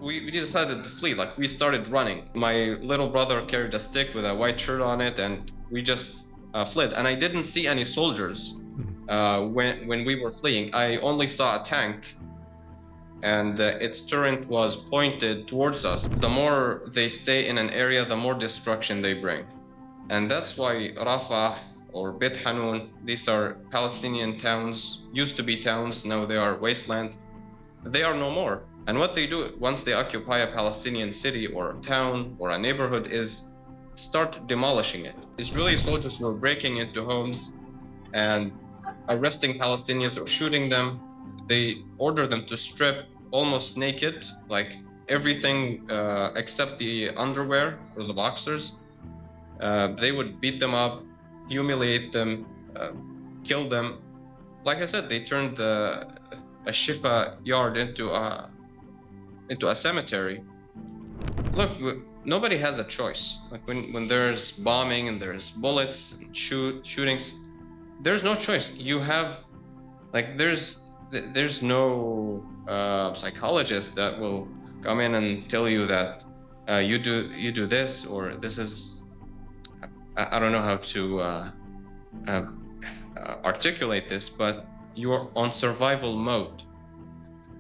we decided to flee. Like, we started running. My little brother carried a stick with a white shirt on it, and we just fled. And I didn't see any soldiers when we were fleeing. I only saw a tank, and its turret was pointed towards us. The more they stay in an area, the more destruction they bring. And that's why Rafah or Beit Hanun, these are Palestinian towns, used to be towns, now they are wasteland. They are no more. And what they do once they occupy a Palestinian city or town or a neighborhood is start demolishing it. Israeli soldiers were breaking into homes and arresting Palestinians or shooting them. They order them to strip almost naked, like everything except the underwear or the boxers. They would beat them up, humiliate them, kill them. Like I said, they turned a Shifa yard into a cemetery. Look, nobody has a choice. Like when there's bombing and there's bullets and shootings, there's no choice. You have, like, there's no psychologist that will come in and tell you that you do this or this is. I don't know how to articulate this, but you're on survival mode.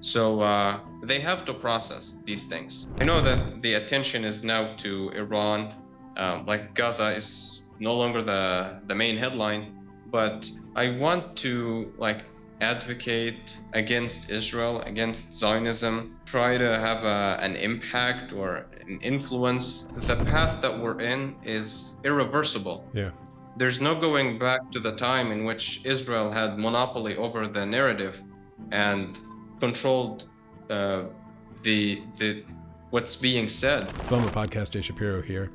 So they have to process these things. I know that the attention is now to Iran, like Gaza is no longer the main headline, but I want to advocate against Israel, against Zionism, try to have an impact or an influence. The path that we're in is irreversible. Yeah. There's no going back to the time in which Israel had monopoly over the narrative and controlled what's being said. Film a podcast, Jay Shapiro here.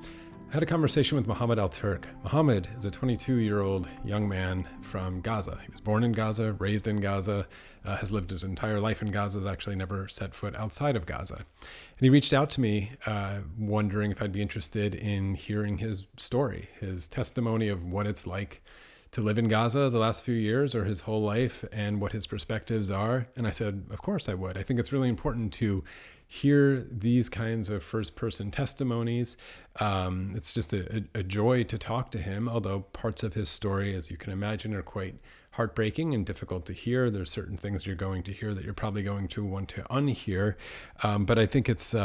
I had a conversation with Muhammad Al Turk. Muhammad is a 22-year-old young man from Gaza. He was born in Gaza, raised in Gaza, has lived his entire life in Gaza, has actually never set foot outside of Gaza. And he reached out to me wondering if I'd be interested in hearing his story, his testimony of what it's like to live in Gaza the last few years or his whole life and what his perspectives are. And I said, of course I would. I think it's really important to hear these kinds of first-person testimonies. It's just a joy to talk to him, although parts of his story, as you can imagine, are quite heartbreaking and difficult to hear. There's certain things you're going to hear that you're probably going to want to unhear. But I think it's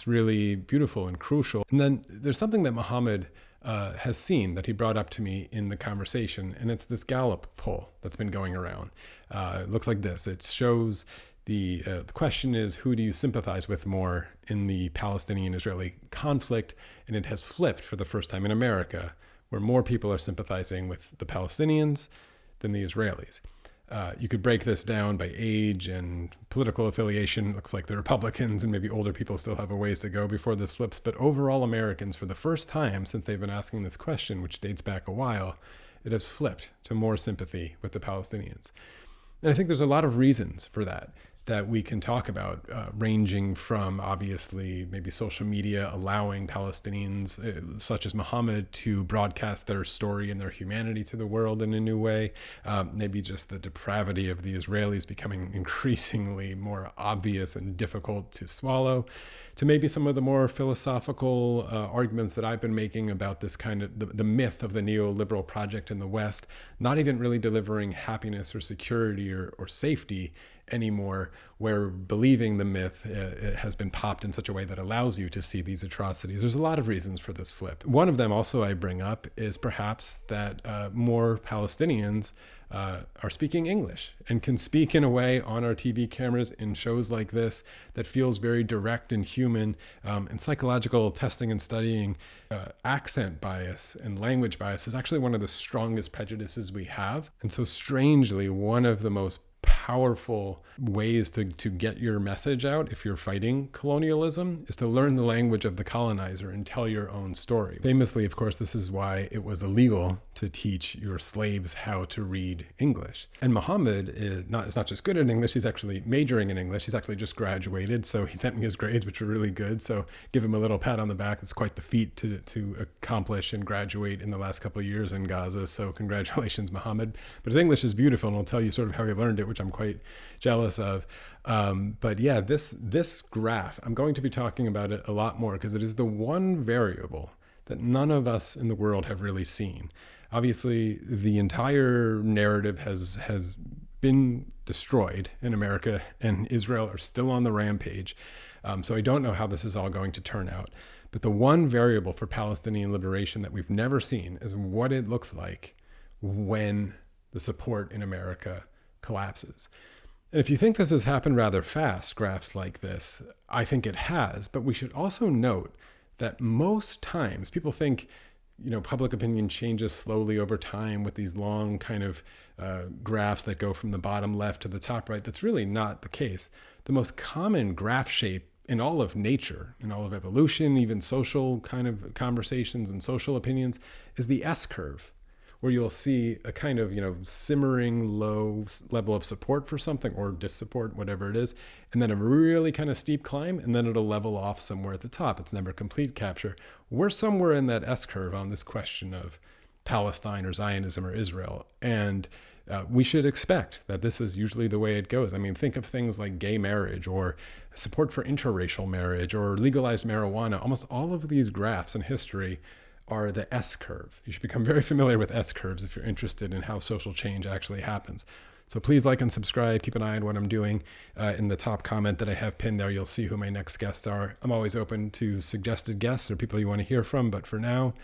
really beautiful and crucial. And then there's something that Muhammad has seen that he brought up to me in the conversation, and it's this Gallup poll that's been going around. It looks like this. It shows the question is, who do you sympathize with more in the Palestinian-Israeli conflict? And it has flipped for the first time in America, where more people are sympathizing with the Palestinians than the Israelis. You could break this down by age and political affiliation. It looks like the Republicans and maybe older people still have a ways to go before this flips. But overall, Americans, for the first time since they've been asking this question, which dates back a while, it has flipped to more sympathy with the Palestinians. And I think there's a lot of reasons for that we can talk about, ranging from obviously maybe social media allowing Palestinians such as Muhammad to broadcast their story and their humanity to the world in a new way, maybe just the depravity of the Israelis becoming increasingly more obvious and difficult to swallow, to maybe some of the more philosophical arguments that I've been making about this kind of the myth of the neoliberal project in the West, not even really delivering happiness or security or safety anymore, where believing the myth has been popped in such a way that allows you to see these atrocities. There's a lot of reasons for this flip. One of them also I bring up is perhaps that more Palestinians are speaking English and can speak in a way on our TV cameras in shows like this that feels very direct and human. And psychological testing and studying accent bias and language bias is actually one of the strongest prejudices we have. And so strangely, one of the most powerful ways to get your message out if you're fighting colonialism is to learn the language of the colonizer and tell your own story. Famously, of course, this is why it was illegal to teach your slaves how to read English. And Muhammad is not just good at English, he's actually majoring in English. He's actually just graduated, so he sent me his grades, which are really good. So give him a little pat on the back. It's quite the feat to accomplish and graduate in the last couple of years in Gaza. So congratulations, Muhammad. But his English is beautiful, and I'll tell you sort of how he learned it which I'm quite jealous of. But yeah, this graph, I'm going to be talking about it a lot more because it is the one variable that none of us in the world have really seen. Obviously, the entire narrative has been destroyed in America, and Israel are still on the rampage. So I don't know how this is all going to turn out. But the one variable for Palestinian liberation that we've never seen is what it looks like when the support in America collapses. And if you think this has happened rather fast, graphs like this, I think it has. But we should also note that most times people think, public opinion changes slowly over time with these long kind of graphs that go from the bottom left to the top right. That's really not the case. The most common graph shape in all of nature, in all of evolution, even social kind of conversations and social opinions, is the S curve, where you'll see a kind of, simmering low level of support for something or dissupport, whatever it is, and then a really kind of steep climb, and then it'll level off somewhere at the top. It's never complete capture. We're somewhere in that S curve on this question of Palestine or Zionism or Israel. And we should expect that this is usually the way it goes. I mean, think of things like gay marriage or support for interracial marriage or legalized marijuana. Almost all of these graphs in history are the S curve. You should become very familiar with S curves if you're interested in how social change actually happens. So please like and subscribe. Keep an eye on what I'm doing. In the top comment that I have pinned there, you'll see who my next guests are. I'm always open to suggested guests or people you want to hear from. But for now,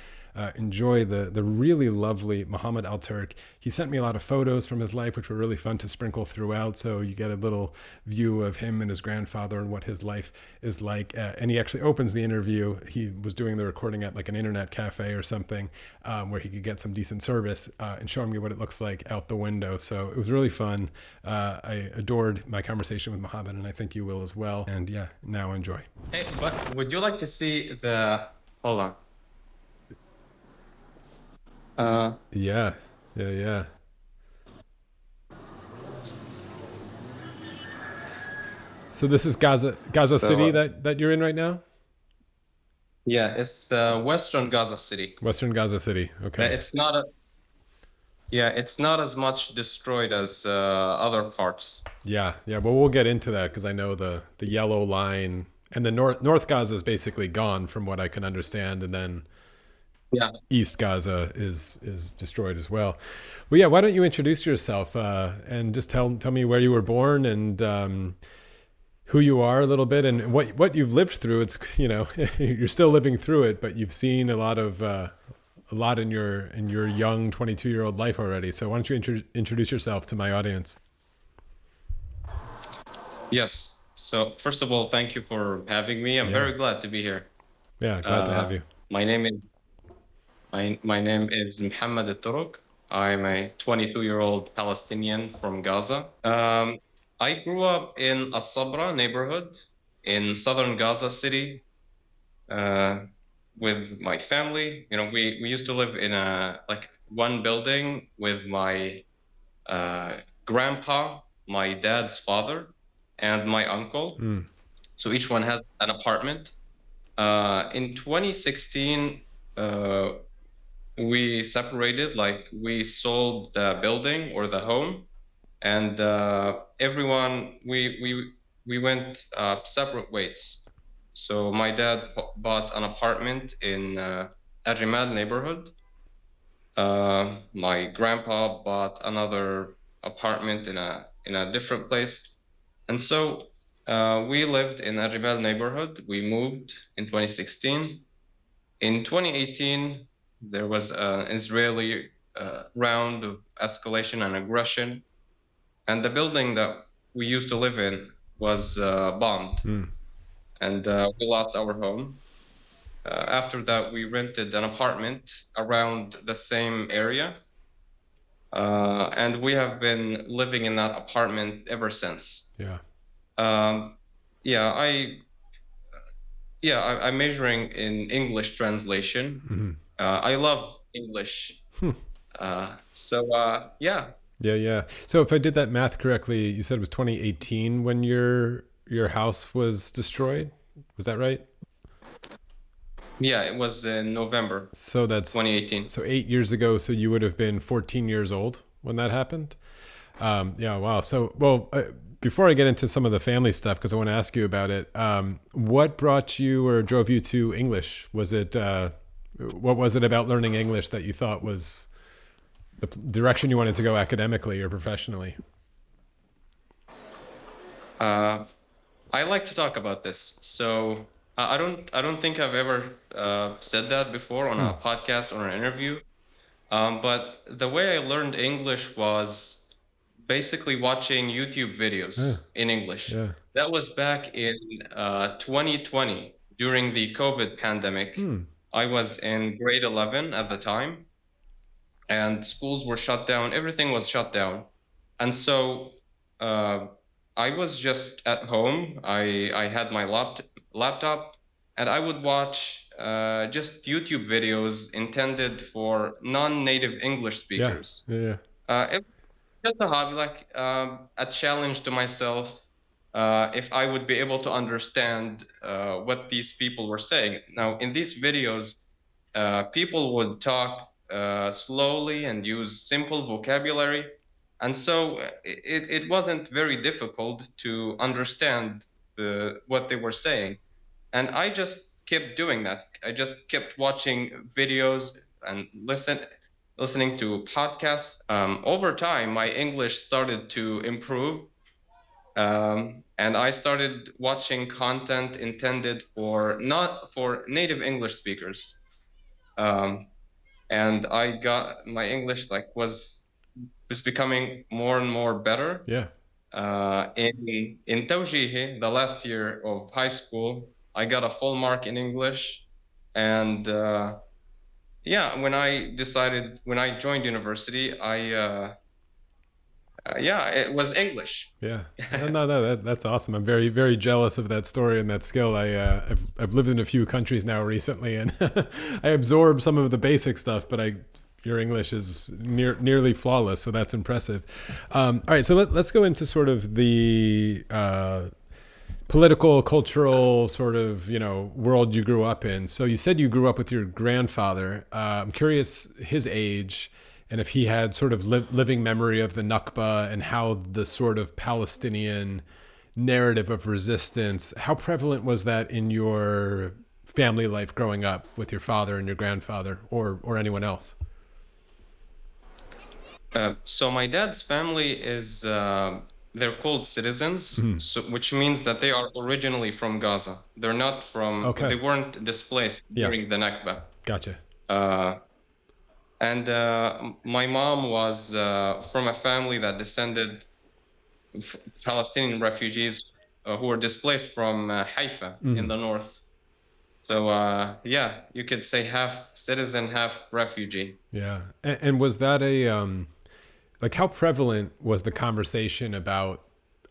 enjoy the really lovely Muhammad Al Turk. He sent me a lot of photos from his life, which were really fun to sprinkle throughout. So you get a little view of him and his grandfather and what his life is like. And he actually opens the interview. He was doing the recording at like an internet cafe or something where he could get some decent service and showing me what it looks like out the window. So it was really fun. I adored my conversation with Muhammad, and I think you will as well. And yeah, now enjoy. Hey, but would you like to see hold on. Yeah. So this is Gaza City that you're in right now? Yeah, it's Western Gaza City. Western Gaza City. Okay. It's not as much destroyed as other parts. Yeah. Well, we'll get into that because I know the yellow line and the North Gaza is basically gone from what I can understand, and then East Gaza is destroyed as well. Well, yeah, why don't you introduce yourself and just tell me where you were born and who you are a little bit and what you've lived through. It's you're still living through it, but you've seen a lot in your young 22-year-old life already. So why don't you introduce yourself to my audience? Yes. So first of all, thank you for having me. I'm very glad to be here. Yeah, glad to have you. My name is Muhammad Al Turk. I'm a 22-year-old Palestinian from Gaza. I grew up in Sabra neighborhood in southern Gaza City with my family. We used to live in one building with my grandpa, my dad's father, and my uncle. So each one has an apartment. In 2016, we separated, we sold the building or the home, and everyone, we went separate ways. So my dad bought an apartment in Al neighborhood. My grandpa bought another apartment in a different place. And so we lived in Al neighborhood. We moved in 2016. In 2018, there was an Israeli round of escalation and aggression, and the building that we used to live in was bombed, and we lost our home. After that, we rented an apartment around the same area, and we have been living in that apartment ever since. I'm majoring in English translation. I love English. Yeah. So if I did that math correctly, you said it was 2018 when your house was destroyed. Was that right? Yeah, it was in November. So that's 2018. So 8 years ago. So you would have been 14 years old when that happened. Yeah, wow. So, well, before I get into some of the family stuff, because I want to ask you about it, what brought you or drove you to English? Was it, what was it about learning English that you thought was the direction you wanted to go academically or professionally? Uh, I like to talk about this. So I don't think I've ever said that before on Hmm. a podcast or an interview. But the way I learned English was basically watching YouTube Yeah, videos in English. yeah. That was back in 2020 during the COVID pandemic. Hmm. I was in grade 11 at the time, and schools were shut down. Everything was shut down. And so uh, I was just at home. I had my laptop, and I would watch just YouTube videos intended for non-native English Yeah, speakers. yeah, yeah. It was just a hobby, like a challenge to myself, if I would be able to understand what these people were saying. Now, in these videos, people would talk slowly and use simple vocabulary. And so it wasn't very difficult to understand what they were saying. And I just kept doing that. I just kept watching videos and listening to podcasts. Over time, my English started to improve, and I started watching content intended for not for native English speakers. Um, and I got my English like was becoming more and more better. Yeah. In Tawjihi, the last year of high school, I got a full mark in English, and yeah, when I joined university, yeah, it was English. Yeah. No, that's awesome. I'm very, very jealous of that story and that skill. I've lived in a few countries now recently, and I absorb some of the basic stuff, but your English is nearly flawless, so that's impressive. All right, so let's go into sort of the political, cultural sort of world you grew up in. So you said you grew up with your grandfather. I'm curious his age and if he had sort of living memory of the Nakba and how the sort of Palestinian narrative of resistance, how prevalent was that in your family life growing up with your father and your grandfather or anyone else? So my dad's family is they're called citizens, Hmm. so which means that they are originally from Gaza. They Okay. weren't displaced Yeah. during the Nakba. Gotcha. Uh, and my mom was from a family that descended Palestinian refugees who were displaced from Haifa in Hmm. the north. So yeah, you could say half citizen, half refugee. Yeah. And was that like how prevalent was the conversation about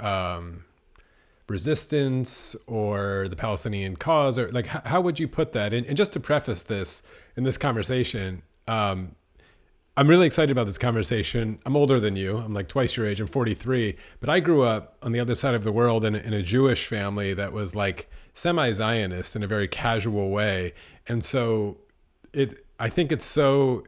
um, resistance or the Palestinian cause, or like how would you put that? And just to preface this in this conversation, I'm really excited about this conversation. I'm older than you. I'm like twice your age. I'm 43, but I grew up on the other side of the world in a Jewish family that was like semi-Zionist in a very casual way, and so I think it's so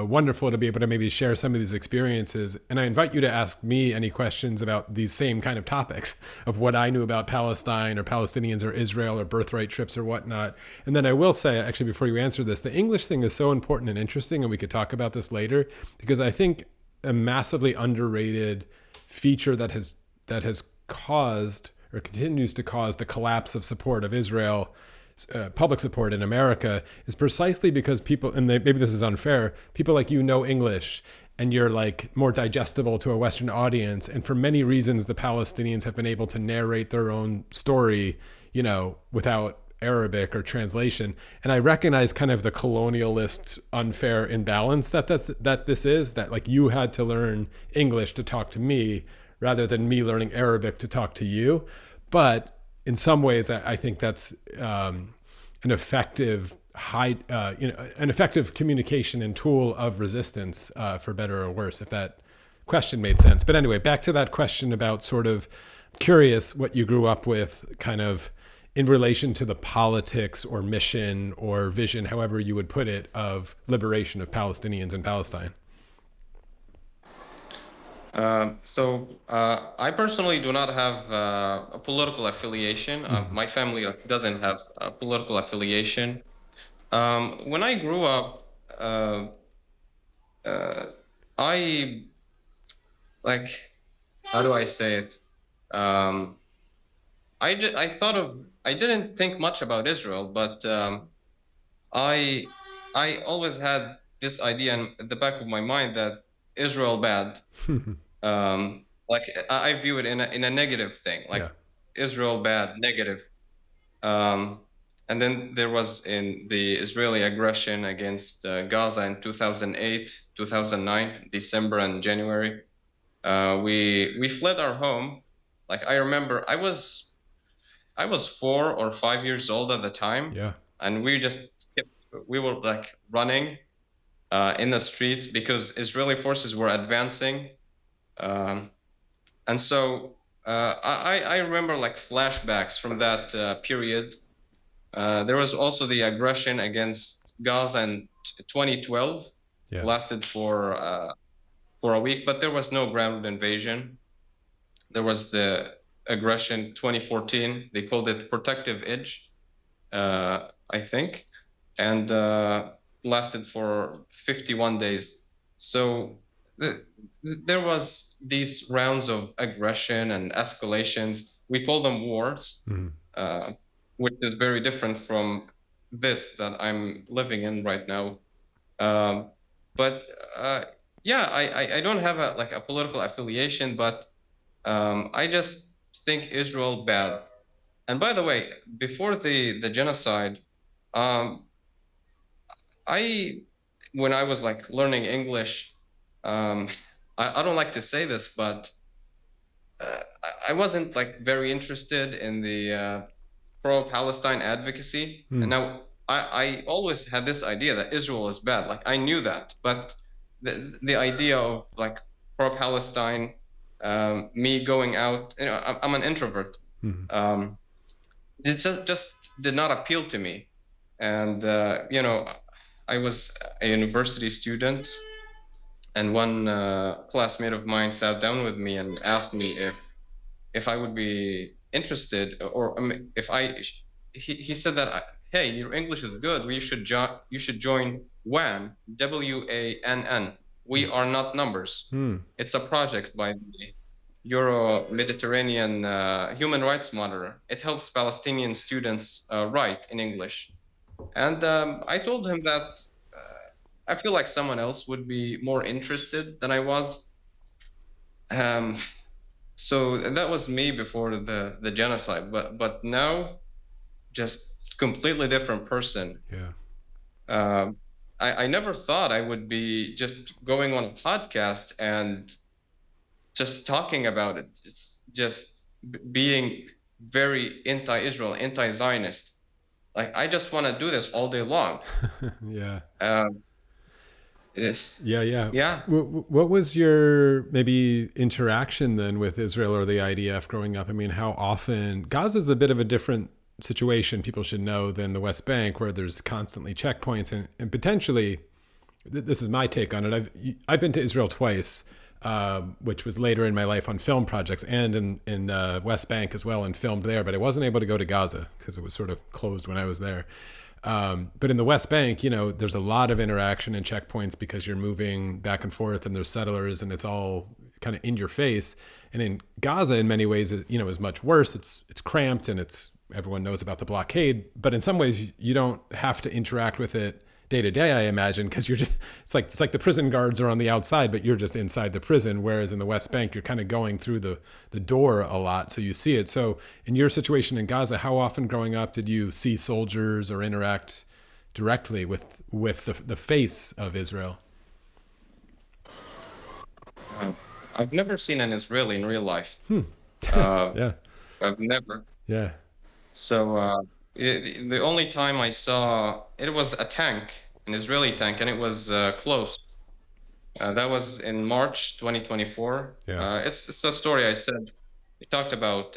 wonderful to be able to maybe share some of these experiences. And I invite you to ask me any questions about these same kind of topics of what I knew about Palestine or Palestinians or Israel or birthright trips or whatnot. And then I will say, actually, before you answer this, the English thing is so important and interesting, and we could talk about this later, because I think a massively underrated feature that has caused or continues to cause the collapse of support of Israel, public support in America, is precisely because people, and maybe this is unfair, people like you know English and you're like more digestible to a Western audience. And for many reasons, the Palestinians have been able to narrate their own story, without Arabic or translation. And I recognize kind of the colonialist unfair imbalance that this is, that like you had to learn English to talk to me rather than me learning Arabic to talk to you. But in some ways, I think that's an effective an effective communication and tool of resistance, for better or worse, if that question made sense. But anyway, back to that question about sort of curious what you grew up with, kind of in relation to the politics or mission or vision, however you would put it, of liberation of Palestinians in Palestine. I personally do not have a political affiliation. Hmm. My family doesn't have a political affiliation. When I grew up, uh, I like, how do I say it? Um, I thought of, I didn't think much about Israel, but I I always had this idea in the back of my mind that Israel bad. Like I view it in a negative thing, like Yeah. Israel bad, negative. Um, and then there was in the Israeli aggression against Gaza in 2008, 2009, December and January. We fled our home. Like I remember, I was 4 or 5 years old at the time, Yeah. and kept, we were like running in the streets because Israeli forces were advancing. Um, and so I remember like flashbacks from that period. There was also the aggression against Gaza in 2012, Yeah. lasted for a week, but there was no ground invasion. There was the aggression 2014. They called it protective edge, I think, and lasted for 51 days. So there was these rounds of aggression and escalations. We call them wars, Hmm. uh, which is very different from this that I'm living in right now. Um, but yeah, I don't have a political affiliation, but I just think Israel bad. And by the way, before the genocide, um, I when I was like learning English, um, I don't like to say this, but I wasn't like very interested in the pro-Palestine advocacy. And Mm. now I always had this idea that Israel is bad. Like I knew that, but the idea of like pro-Palestine, me going out, you know, I'm an introvert. Hmm. Um, it just did not appeal to me. And you know, I was a university student, and one classmate of mine sat down with me and asked me if I would be interested, or if I. He said that, hey, your English is good. You should join WANN, WANN. We are not numbers. Mm. It's a project by the Euro-Mediterranean Human Rights Monitor. It helps Palestinian students write in English. And I told him that I feel like someone else would be more interested than I was. Um, so that was me before the genocide, but now just completely different person. Yeah. Um, I never thought I would be just going on a podcast and just talking about it. It's just being very anti-Israel, anti-Zionist. Like I just want to do this all day long. Yeah. Um, Yeah. Yeah. yeah. What was your maybe interaction then with Israel or the IDF growing up? I mean, how often Gaza's a bit of a different situation, people should know, than the West Bank, where there's constantly checkpoints and potentially, this is my take on it. I've been to Israel twice, which was later in my life on film projects, and in West Bank as well, and filmed there. But I wasn't able to go to Gaza because it was sort of closed when I was there. But in the West Bank, you know, there's a lot of interaction and checkpoints because you're moving back and forth, and there's settlers, and it's all kind of in your face. And in Gaza, in many ways, you know, is much worse. It's cramped, and everyone knows about the blockade. But in some ways, you don't have to interact with it day to day, I imagine, because it's like the prison guards are on the outside, but you're just inside the prison. Whereas in the West Bank, you're kind of going through the door a lot, so you see it. So in your situation in Gaza, how often growing up did you see soldiers or interact directly with the face of Israel? Uh, I've never seen an Israeli in real life. Uh, Yeah, I've never. yeah, So the only time I saw it was a tank, an Israeli tank, and it was close. That was in March 2024. yeah, It's a story I said. We talked about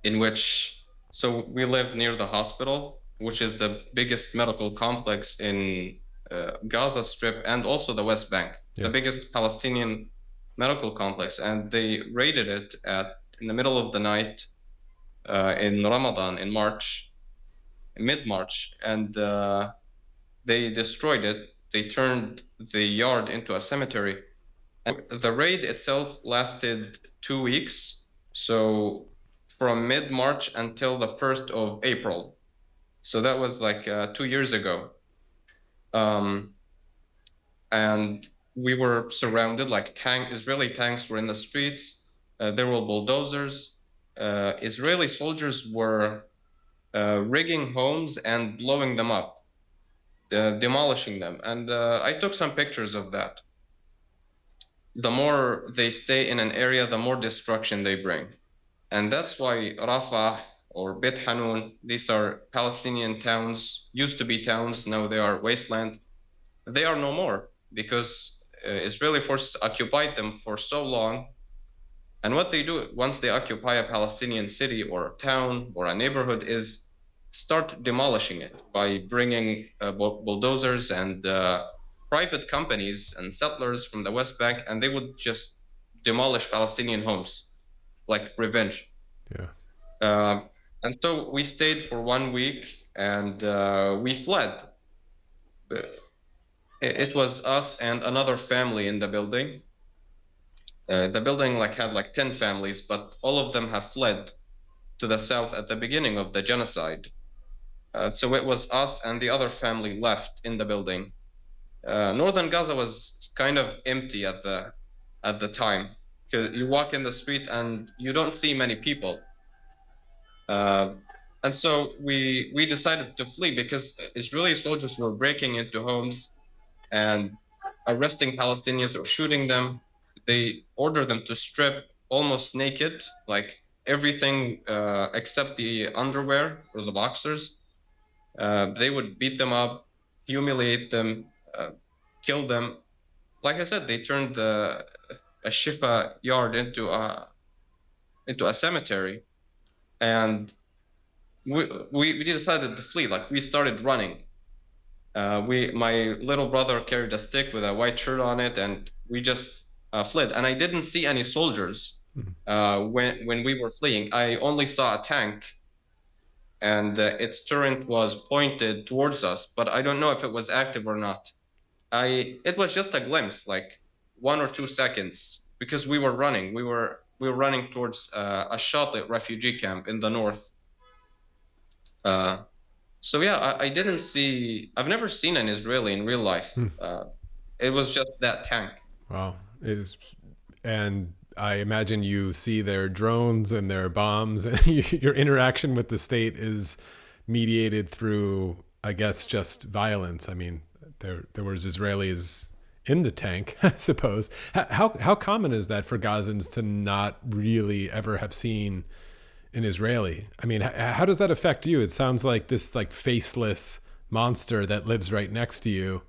in which so we live near the hospital, which is the biggest medical complex in Gaza Strip and also the West Bank. It's yeah. the biggest Palestinian medical complex, and they raided it in the middle of the night in Ramadan in mid-March, and they destroyed it. They turned the yard into a cemetery. And the raid itself lasted 2 weeks, so from mid-March until the 1st of April. So that was like 2 years ago. And we were surrounded, like Israeli tanks were in the streets. There were bulldozers. Israeli soldiers were rigging homes and blowing them up, demolishing them. And I took some pictures of that. The more they stay in an area, the more destruction they bring. And that's why Rafah or Beit Hanun, these are Palestinian towns, used to be towns, now they are wasteland. They are no more because Israeli forces occupied them for so long. And what they do once they occupy a Palestinian city or town or a neighborhood is start demolishing it by bringing bulldozers and private companies and settlers from the West Bank, and they would just demolish Palestinian homes like revenge. Yeah. And so we stayed for 1 week, and we fled. It was us and another family in the building. The building had 10 families, but all of them have fled to the south at the beginning of the genocide. So it was us and the other family left in the building. Northern Gaza was kind of empty at the time, because you walk in the street and you don't see many people. And so we decided to flee because Israeli soldiers were breaking into homes and arresting Palestinians or shooting them. They ordered them to strip almost naked, like everything except the underwear or the boxers. They would beat them up, humiliate them, kill them. Like I said, they turned a Shifa yard into a cemetery, and we decided to flee. Like, we started running. My little brother carried a stick with a white shirt on it, and we just fled. And I didn't see any soldiers when we were fleeing. I only saw a tank, and its turret was pointed towards us, but I don't know if it was active or not. It was just a glimpse, like 1 or 2 seconds, because we were running. We were running towards a Shati refugee camp in the north. So yeah, I didn't see. I've never seen an Israeli in real life. It was just that tank. Wow. And I imagine you see their drones and their bombs, and your interaction with the state is mediated through, I guess, just violence. I mean, there was Israelis in the tank, I suppose. How common is that for Gazans to not really ever have seen an Israeli? I mean, how does that affect you? It sounds like this faceless monster that lives right next to you.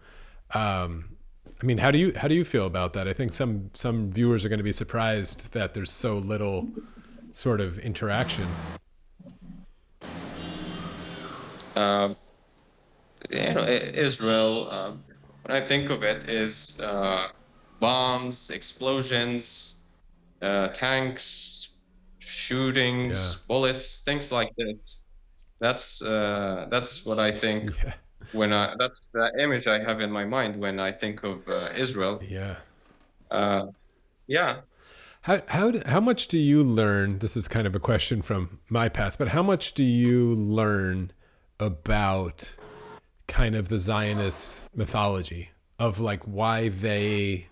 I mean, how do you feel about that? I think some viewers are going to be surprised that there's so little sort of interaction. Israel, when I think of it, is bombs, explosions, tanks, shootings, bullets, things like this. That's what I think. Yeah. That's the image I have in my mind when I think of Israel. Yeah. Yeah. How much do you learn? This is kind of a question from my past, but how much do you learn about kind of the Zionist mythology of why they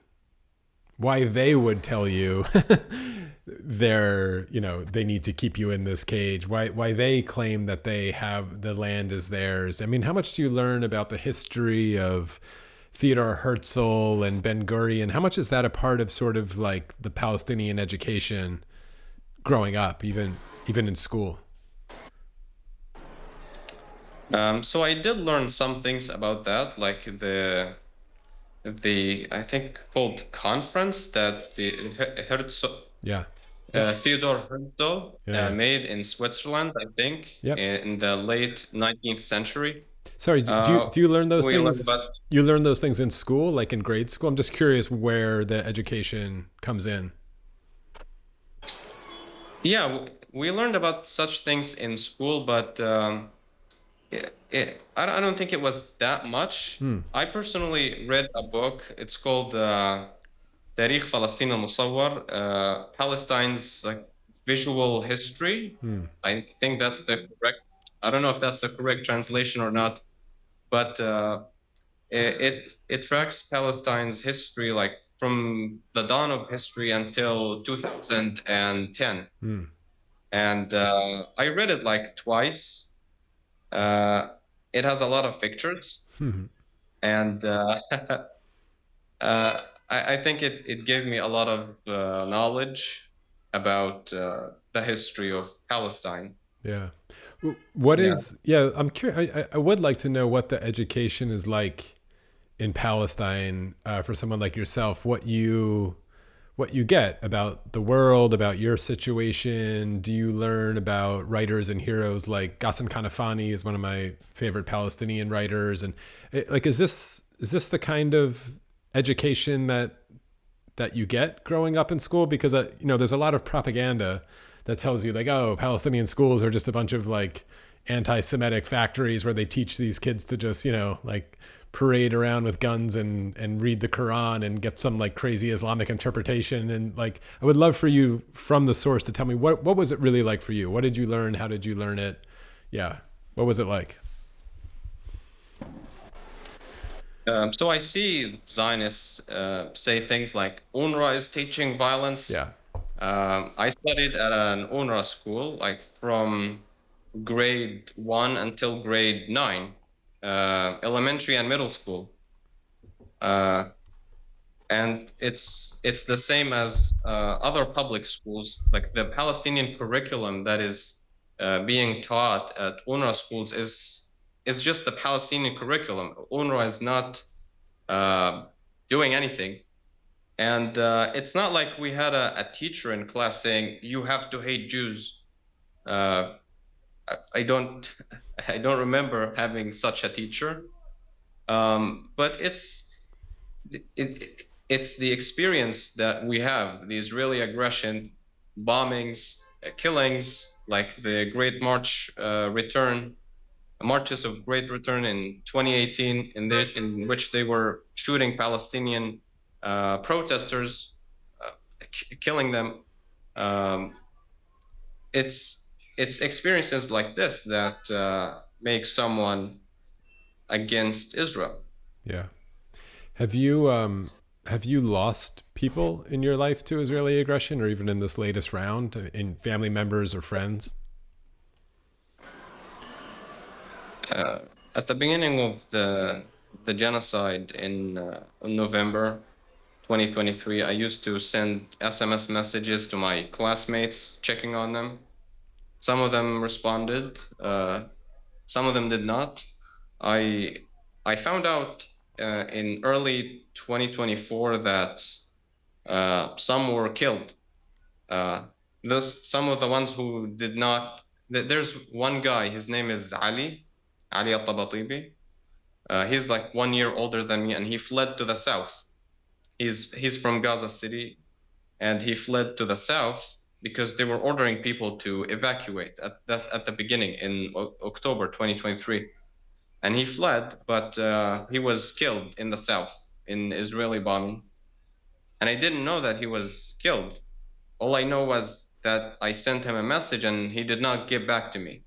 would tell you they need to keep you in this cage, why they claim that they have the land is theirs? I mean, how much do you learn about the history of Theodore Herzl and Ben Gurion? How much is that a part of sort of the Palestinian education growing up, even in school? So I did learn some things about that, like the I think called conference that the Herzl. Yeah. Theodore Herzl made in Switzerland, I think, in the late 19th century. Sorry, do you learn those We learned about. things? You learn those things in school, like in grade school? I'm just curious where the education comes in. Yeah, we learned about such things in school, but I don't think it was that much. Hmm. I personally read a book. It's called تاريخ فلسطين المصور, Palestine's like visual history. Hmm. I think that's the correct. I don't know if that's the correct translation or not, but it tracks Palestine's history like from the dawn of history until 2010. Hmm. And I read it like twice. It has a lot of pictures, Hmm. and uh, I think it gave me a lot of knowledge about the history of Palestine. Yeah. What Yeah. is? Yeah, I'm curious. I would like to know what the education is like in Palestine for someone like yourself. What you get about the world, about your situation. Do you learn about writers and heroes like Ghassan Kanafani is one of my favorite Palestinian writers, and like is this the kind of education that you get growing up in school? Because there's a lot of propaganda that tells you like, oh, Palestinian schools are just a bunch of like anti-Semitic factories where they teach these kids to just like parade around with guns and read the Quran and get some like crazy Islamic interpretation. And like, I would love for you from the source to tell me what was it really like for you? What did you learn? How did you learn it? Yeah. What was it like? So I see Zionists say things like UNRWA is teaching violence. Yeah. I studied at an UNRWA school, like from grade 1 until grade 9, elementary and middle school. And it's the same as other public schools. Like the Palestinian curriculum that is being taught at UNRWA schools is just the Palestinian curriculum. UNRWA is not doing anything. And it's not like we had a teacher in class saying, you have to hate Jews. I don't I don't remember having such a teacher. But it's the experience that we have, the Israeli aggression, bombings, killings, like the Great March Return, marches of Great Return in 2018, in which they were shooting Palestinian protesters, killing them. Um, it's experiences like this that make someone against Israel. Yeah. Have you lost people in your life to Israeli aggression, or even in this latest round, in family members or friends? At the beginning of the genocide in November 2023, I used to send SMS messages to my classmates checking on them. Some of them responded, some of them did not. I found out in early 2024 that some were killed. Some of the ones who did not. There's one guy. His name is Ali Al-Tabatibi. He's like 1 year older than me, and he fled to the south. He's from Gaza City, and he fled to the south because they were ordering people to evacuate. That's at the beginning in October 2023. And he fled, but he was killed in the south in Israeli bombing. And I didn't know that he was killed. All I know was that I sent him a message and he did not get back to me.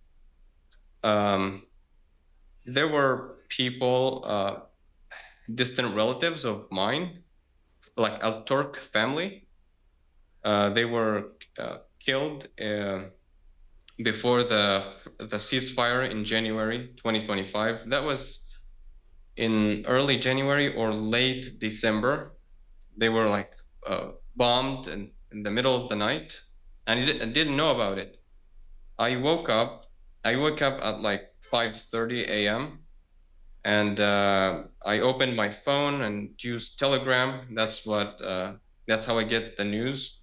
There were people, distant relatives of mine, like Al Turk family. They were killed before the ceasefire in January 2025. That was in early January or late December. They were like bombed in the middle of the night, and I didn't know about it. I woke up at like 5:30 a.m. and I opened my phone and used Telegram. That's how I get the news.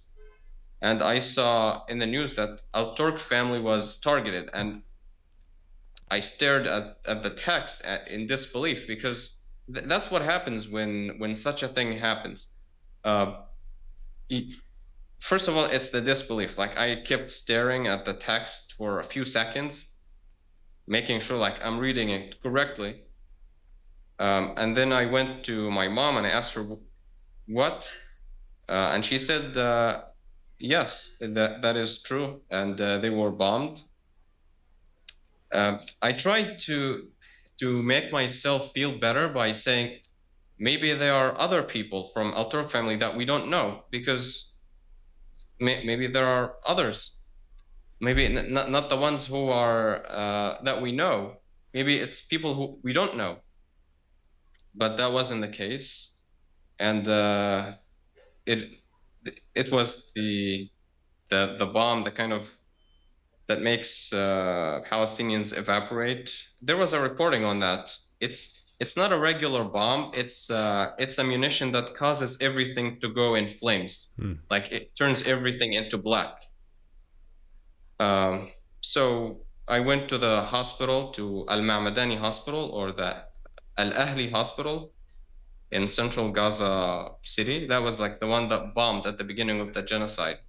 And I saw in the news that Al Turk family was targeted, and I stared at the text in disbelief, because that's what happens when such a thing happens. Uh, First of all, it's the disbelief. Like, I kept staring at the text for a few seconds, making sure like I'm reading it correctly. And then I went to my mom and I asked her, what? And she said, yes, that is true. And they were bombed. I tried to make myself feel better by saying, maybe there are other people from Al Turk family that we don't know, because maybe there are others. Maybe not the ones who are that we know. Maybe it's people who we don't know. But that wasn't the case, and it was the bomb, the kind of that makes Palestinians evaporate. There was a reporting on that. It's not a regular bomb. It's a munition that causes everything to go in flames. Like, it turns everything into black. So I went to the hospital, to Al Ma'madani Hospital, or the Al Ahli Hospital in central Gaza city. That was like the one that bombed at the beginning of the genocide.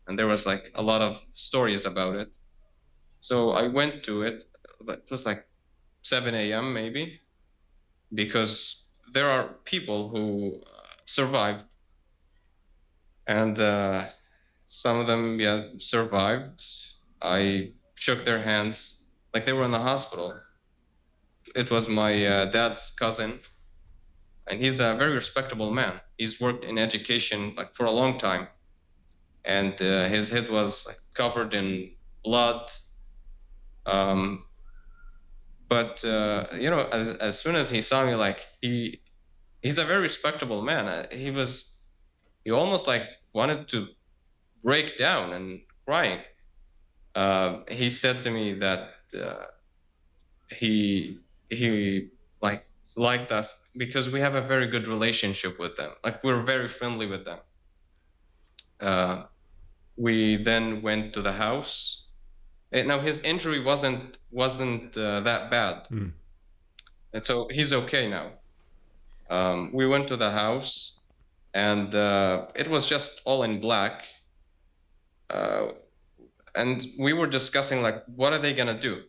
And there was like a lot of stories about it. So I went to it. It was like 7 a.m. maybe, because there are people who survived. And some of them, yeah, survived. I shook their hands, like they were in the hospital. It was my dad's cousin, and he's a very respectable man. He's worked in education like for a long time, and his head was like covered in blood. But you know, as soon as he saw me, like he's a very respectable man. He almost like wanted to break down and crying. He said to me that he liked us because we have a very good relationship with them. Like, we're very friendly with them. We then went to the house. Now his injury wasn't that bad, and so he's okay now. We went to the house, and it was just all in black. And we were discussing, like, what are they gonna do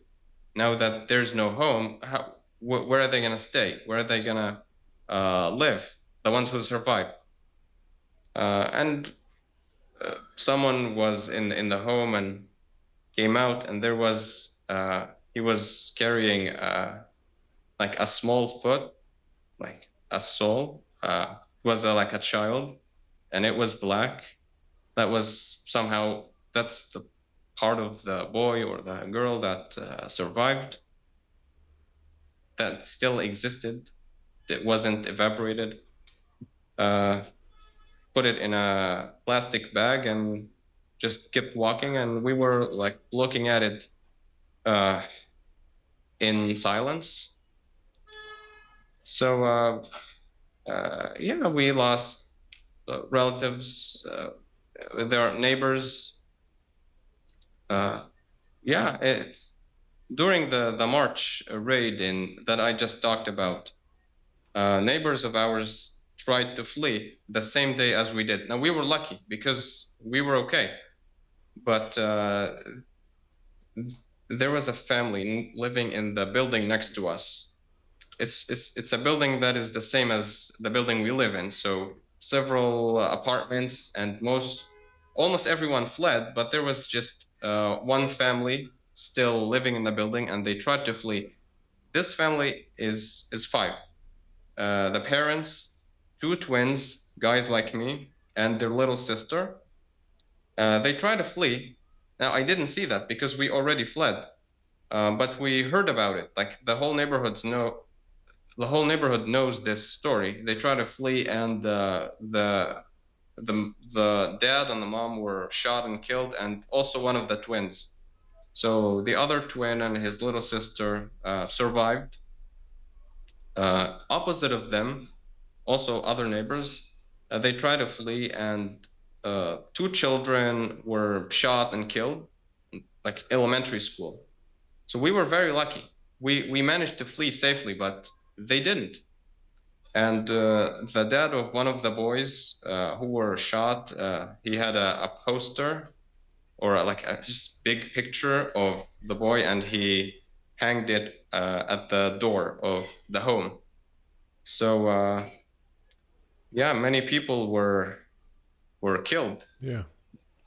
now that there's no home? Where are they gonna stay? Where are they gonna live? The ones who survived. And someone was in the home and came out, and there was he was carrying like a small foot, like a soul. Was like a child, and it was black. That was somehow, that's the part of the boy or the girl that survived, that still existed, that wasn't evaporated. Put it in a plastic bag and just kept walking, and we were like looking at it in silence. So yeah, we lost relatives, their neighbors. Yeah, it's during the March raid that I just talked about. Neighbors of ours tried to flee the same day as we did. Now, we were lucky because we were okay, but there was a family living in the building next to us. It's a building that is the same as the building we live in. So several apartments, and almost everyone fled, but there was just one family still living in the building, and they tried to flee. This family is 5. The parents, 2 twins, guys like me, and their little sister. They tried to flee. Now, I didn't see that because we already fled, but we heard about it. Like, the whole neighborhood knows this story. They tried to flee, and the dad and the mom were shot and killed, and also one of the twins. So the other twin and his little sister survived. Opposite of them, also other neighbors, they tried to flee, and 2 children were shot and killed, like elementary school. So we were very lucky. we managed to flee safely, but they didn't. And the dad of one of the boys who were shot, he had a poster or like a just big picture of the boy, and he hanged it at the door of the home. So yeah, many people were killed. Yeah.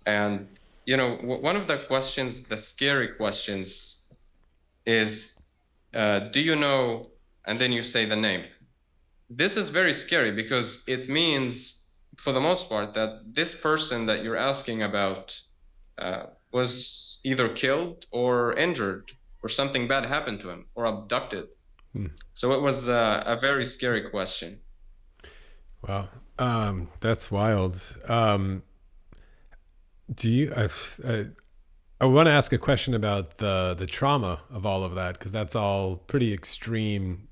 And one of the questions, the scary questions, is do you know? And then you say the name. This is very scary because it means, for the most part, that this person that you're asking about was either killed or injured, or something bad happened to him, or abducted. So it was a very scary question. Wow. That's wild. Do you? I want to ask a question about the trauma of all of that, because that's all pretty extreme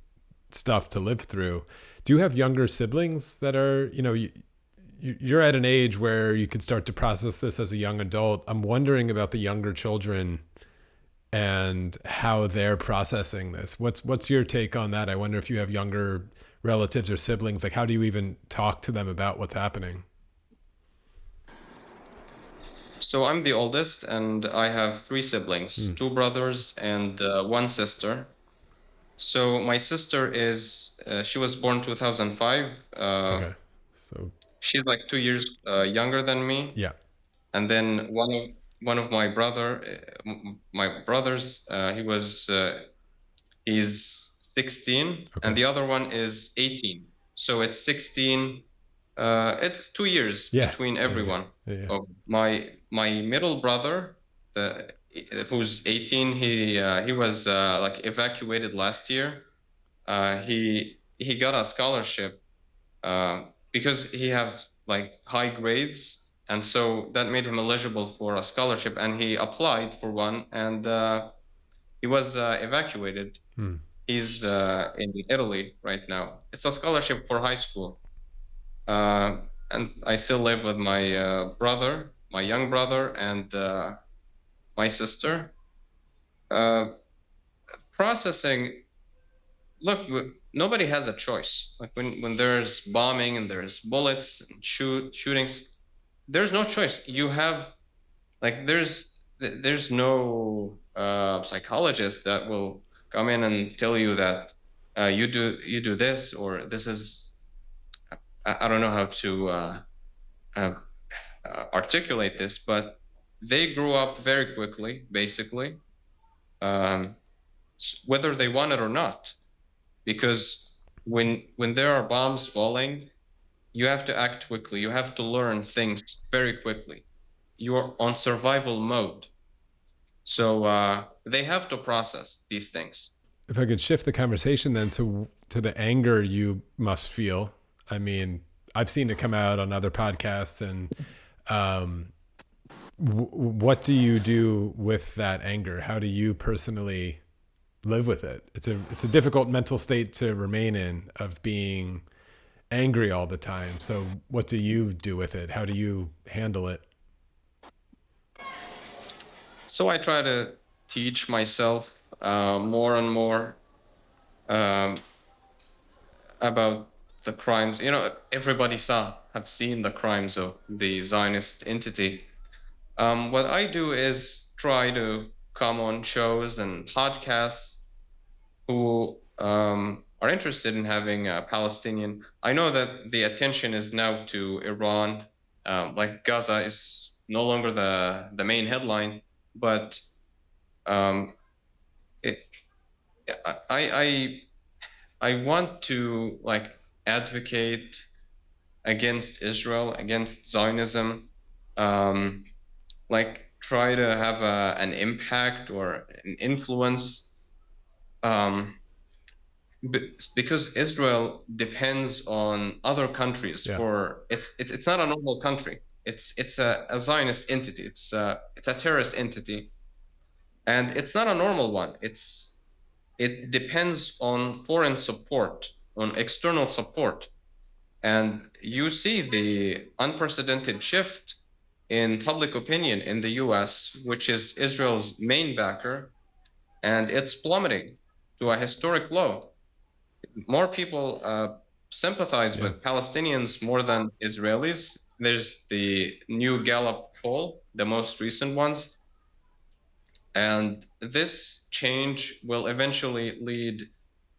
stuff to live through. Do you have younger siblings that are, you're at an age where you could start to process this as a young adult? I'm wondering about the younger children and how they're processing this. What's your take on that? I wonder if you have younger relatives or siblings. Like, how do you even talk to them about what's happening? So I'm the oldest, and I have 3 siblings, 2 brothers and 1 sister. So my sister is, she was born 2005. Okay. So She's like 2 years younger than me. yeah. And then one of my brothers, he's 16, Okay. and the other one is 18. So it's 16. It's 2 years between everyone. Yeah. Oh, my middle brother, who's 18, he was like evacuated last year. He got a scholarship because he have like high grades, and so that made him eligible for a scholarship, and he applied for one, and he was evacuated. He's in Italy right now. It's a scholarship for high school. And I still live with my brother, my young brother, and my sister. Processing, look, nobody has a choice. Like when there's bombing and there's bullets and shootings, there's no choice. You have, like, there's no psychologist that will come in and tell you that you do this, or this is, I don't know how to articulate this, but they grew up very quickly, basically, whether they want it or not, because when there are bombs falling, you have to act quickly. You have to learn things very quickly. You're on survival mode. So they have to process these things. If I could shift the conversation then to the anger you must feel. I mean, I've seen it come out on other podcasts, and what do you do with that anger? How do you personally live with it? It's a difficult mental state to remain in, of being angry all the time. So what do you do with it? How do you handle it? So I try to teach myself more and more about the crimes. Everybody have seen the crimes of the Zionist entity. What I do is try to come on shows and podcasts who are interested in having a Palestinian. I know that the attention is now to Iran. Like Gaza is no longer the main headline, but I want to like advocate against Israel, against Zionism, like try to have an impact or an influence, because Israel depends on other countries for it's not a normal country. It's a Zionist entity. It's a terrorist entity, and it's not a normal one. It depends on foreign support, on external support. And you see the unprecedented shift in public opinion in the US, which is Israel's main backer, and it's plummeting to a historic low. More people sympathize with Palestinians more than Israelis. There's the new Gallup poll, the most recent ones. And this change will eventually lead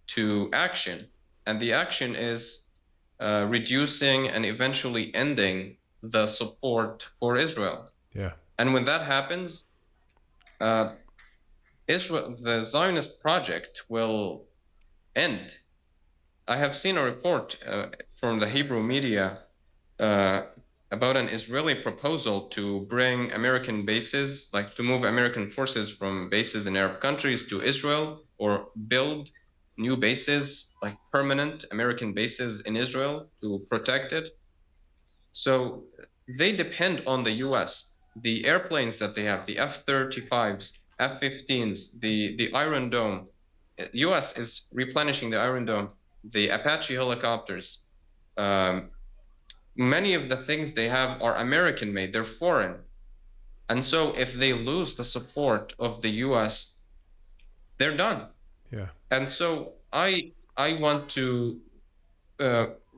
to action. And the action is reducing and eventually ending the support for Israel. Yeah. And when that happens, Israel, the Zionist project will end. I have seen a report from the Hebrew media about an Israeli proposal to bring American bases, like to move American forces from bases in Arab countries to Israel, or build new bases, like permanent American bases in Israel to protect it. So they depend on the US. The airplanes that they have, the F-35s, F-15s, the Iron Dome, US is replenishing the Iron Dome, the Apache helicopters. Many of the things they have are American made, they're foreign. And so if they lose the support of the US, they're done. Yeah. And so I want to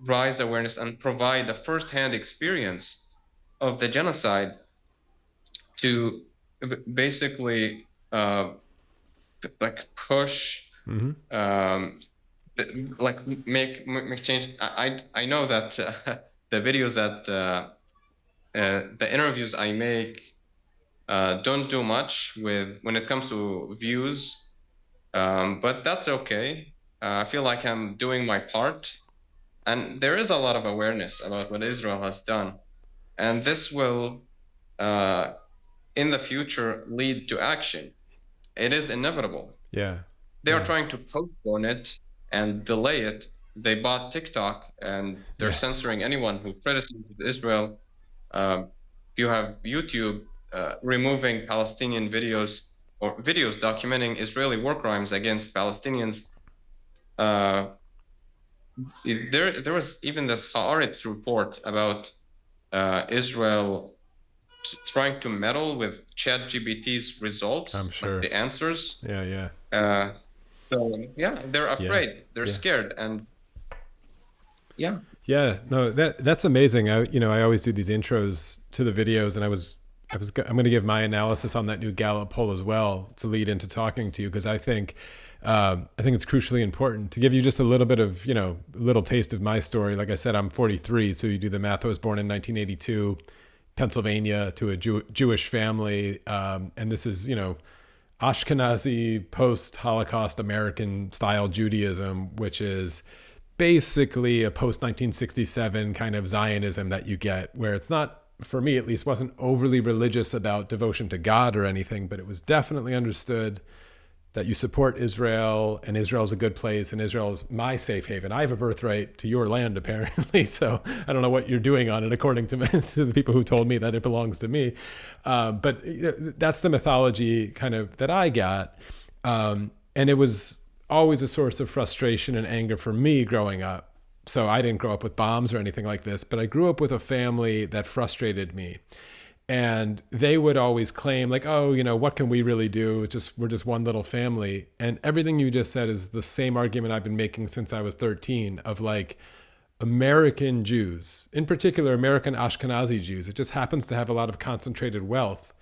raise awareness and provide a first-hand experience of the genocide to basically like push, like make change. I know that the videos that the interviews I make don't do much with when it comes to views, but that's okay. I feel like I'm doing my part, and there is a lot of awareness about what Israel has done, and this will in the future lead to action. It is inevitable. Yeah. They are trying to postpone it and delay it. They bought TikTok, and they're censoring anyone who criticizes Israel. You have YouTube removing Palestinian videos or videos documenting Israeli war crimes against Palestinians. There was even this Haaretz report about Israel trying to meddle with ChatGPT's results, I'm sure. like the answers. Yeah. So yeah, they're afraid. They're scared, and yeah. Yeah, no, that's amazing. I always do these intros to the videos, and I'm going to give my analysis on that new Gallup poll as well to lead into talking to you, because I think it's crucially important to give you just a little bit of, a little taste of my story. Like I said, I'm 43, so you do the math. I was born in 1982, Pennsylvania, to a Jewish family, and this is, Ashkenazi post-Holocaust American style Judaism, which is basically a post-1967 kind of Zionism that you get, where it's not, for me at least, wasn't overly religious about devotion to God or anything, but it was definitely understood that you support Israel, and Israel's a good place, and Israel's my safe haven. I have a birthright to your land, apparently, so I don't know what you're doing on it, according to the people who told me that it belongs to me. But that's the mythology kind of that I got. And it was always a source of frustration and anger for me growing up. So I didn't grow up with bombs or anything like this, but I grew up with a family that frustrated me. And they would always claim like, oh, what can we really do? We're just one little family. And everything you just said is the same argument I've been making since I was 13 of like American Jews, in particular, American Ashkenazi Jews. It just happens to have a lot of concentrated wealth,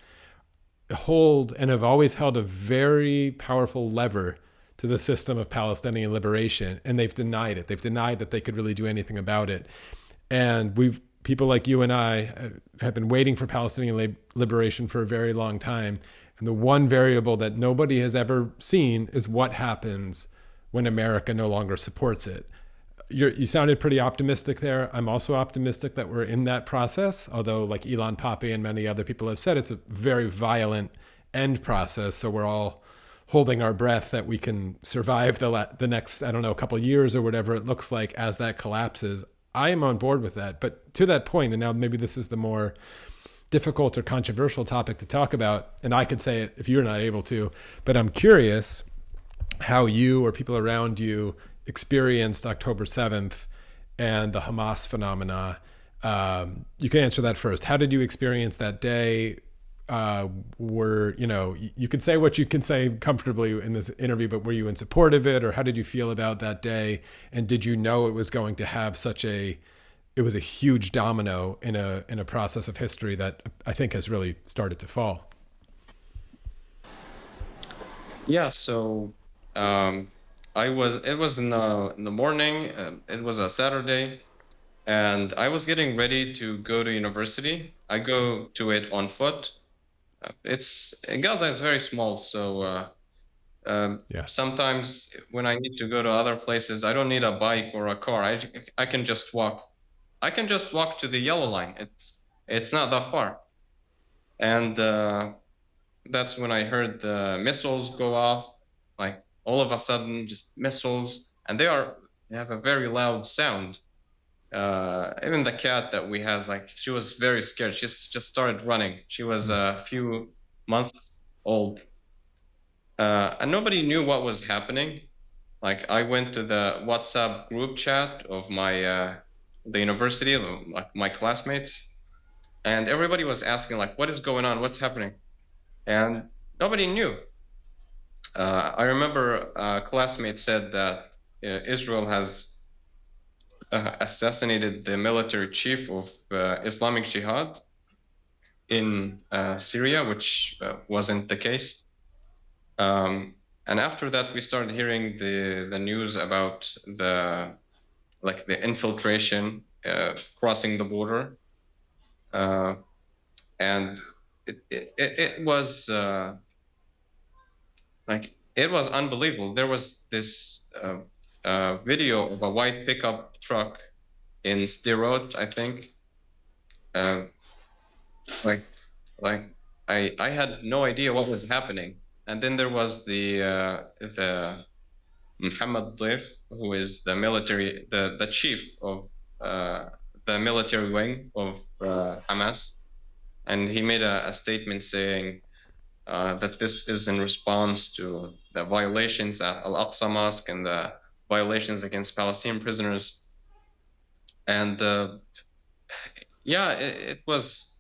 hold and have always held a very powerful lever to the system of Palestinian liberation. And they've denied it. They've denied that they could really do anything about it. And people like you and I have been waiting for Palestinian liberation for a very long time. And the one variable that nobody has ever seen is what happens when America no longer supports it. You sounded pretty optimistic there. I'm also optimistic that we're in that process, although like Elon Pape and many other people have said, it's a very violent end process. So we're all holding our breath that we can survive the next, a couple of years or whatever it looks like as that collapses. I am on board with that. But to that point, and now maybe this is the more difficult or controversial topic to talk about, and I could say it if you're not able to, but I'm curious how you or people around you experienced October 7th and the Hamas phenomena. You can answer that first. How did you experience that day? were, you could say what you can say comfortably in this interview, but were you in support of it, or how did you feel about that day? And did you know it was going to have it was a huge domino in a process of history that I think has really started to fall? Yeah, so it was in the morning. It was a Saturday, and I was getting ready to go to university. I go to it on foot. It's Gaza is very small, so Yeah. sometimes when I need to go to other places, I don't need a bike or a car. I can just walk. I can just walk to the yellow line. It's not that far, and that's when I heard the missiles go off. Like all of a sudden, just missiles, and they have a very loud sound. Even the cat that we has, like, she was very scared. She just started running. She was a few months old, and nobody knew what was happening. Like, I went to the WhatsApp group chat of the university, like my classmates, and everybody was asking, like, what is going on? What's happening? And nobody knew. I remember a classmate said that Israel has assassinated the military chief of Islamic Jihad in Syria, which wasn't the case. And after that, we started hearing the news about the infiltration crossing the border, and it was it was unbelievable. There was this video of a white pickup truck in Sderot, I think. Uh, like like I had no idea what was happening. And then there was the Muhammad Al Turk, who is the chief of the military wing of Hamas, and he made a statement saying that this is in response to the violations at Al-Aqsa Mosque and the violations against Palestinian prisoners. And yeah, it was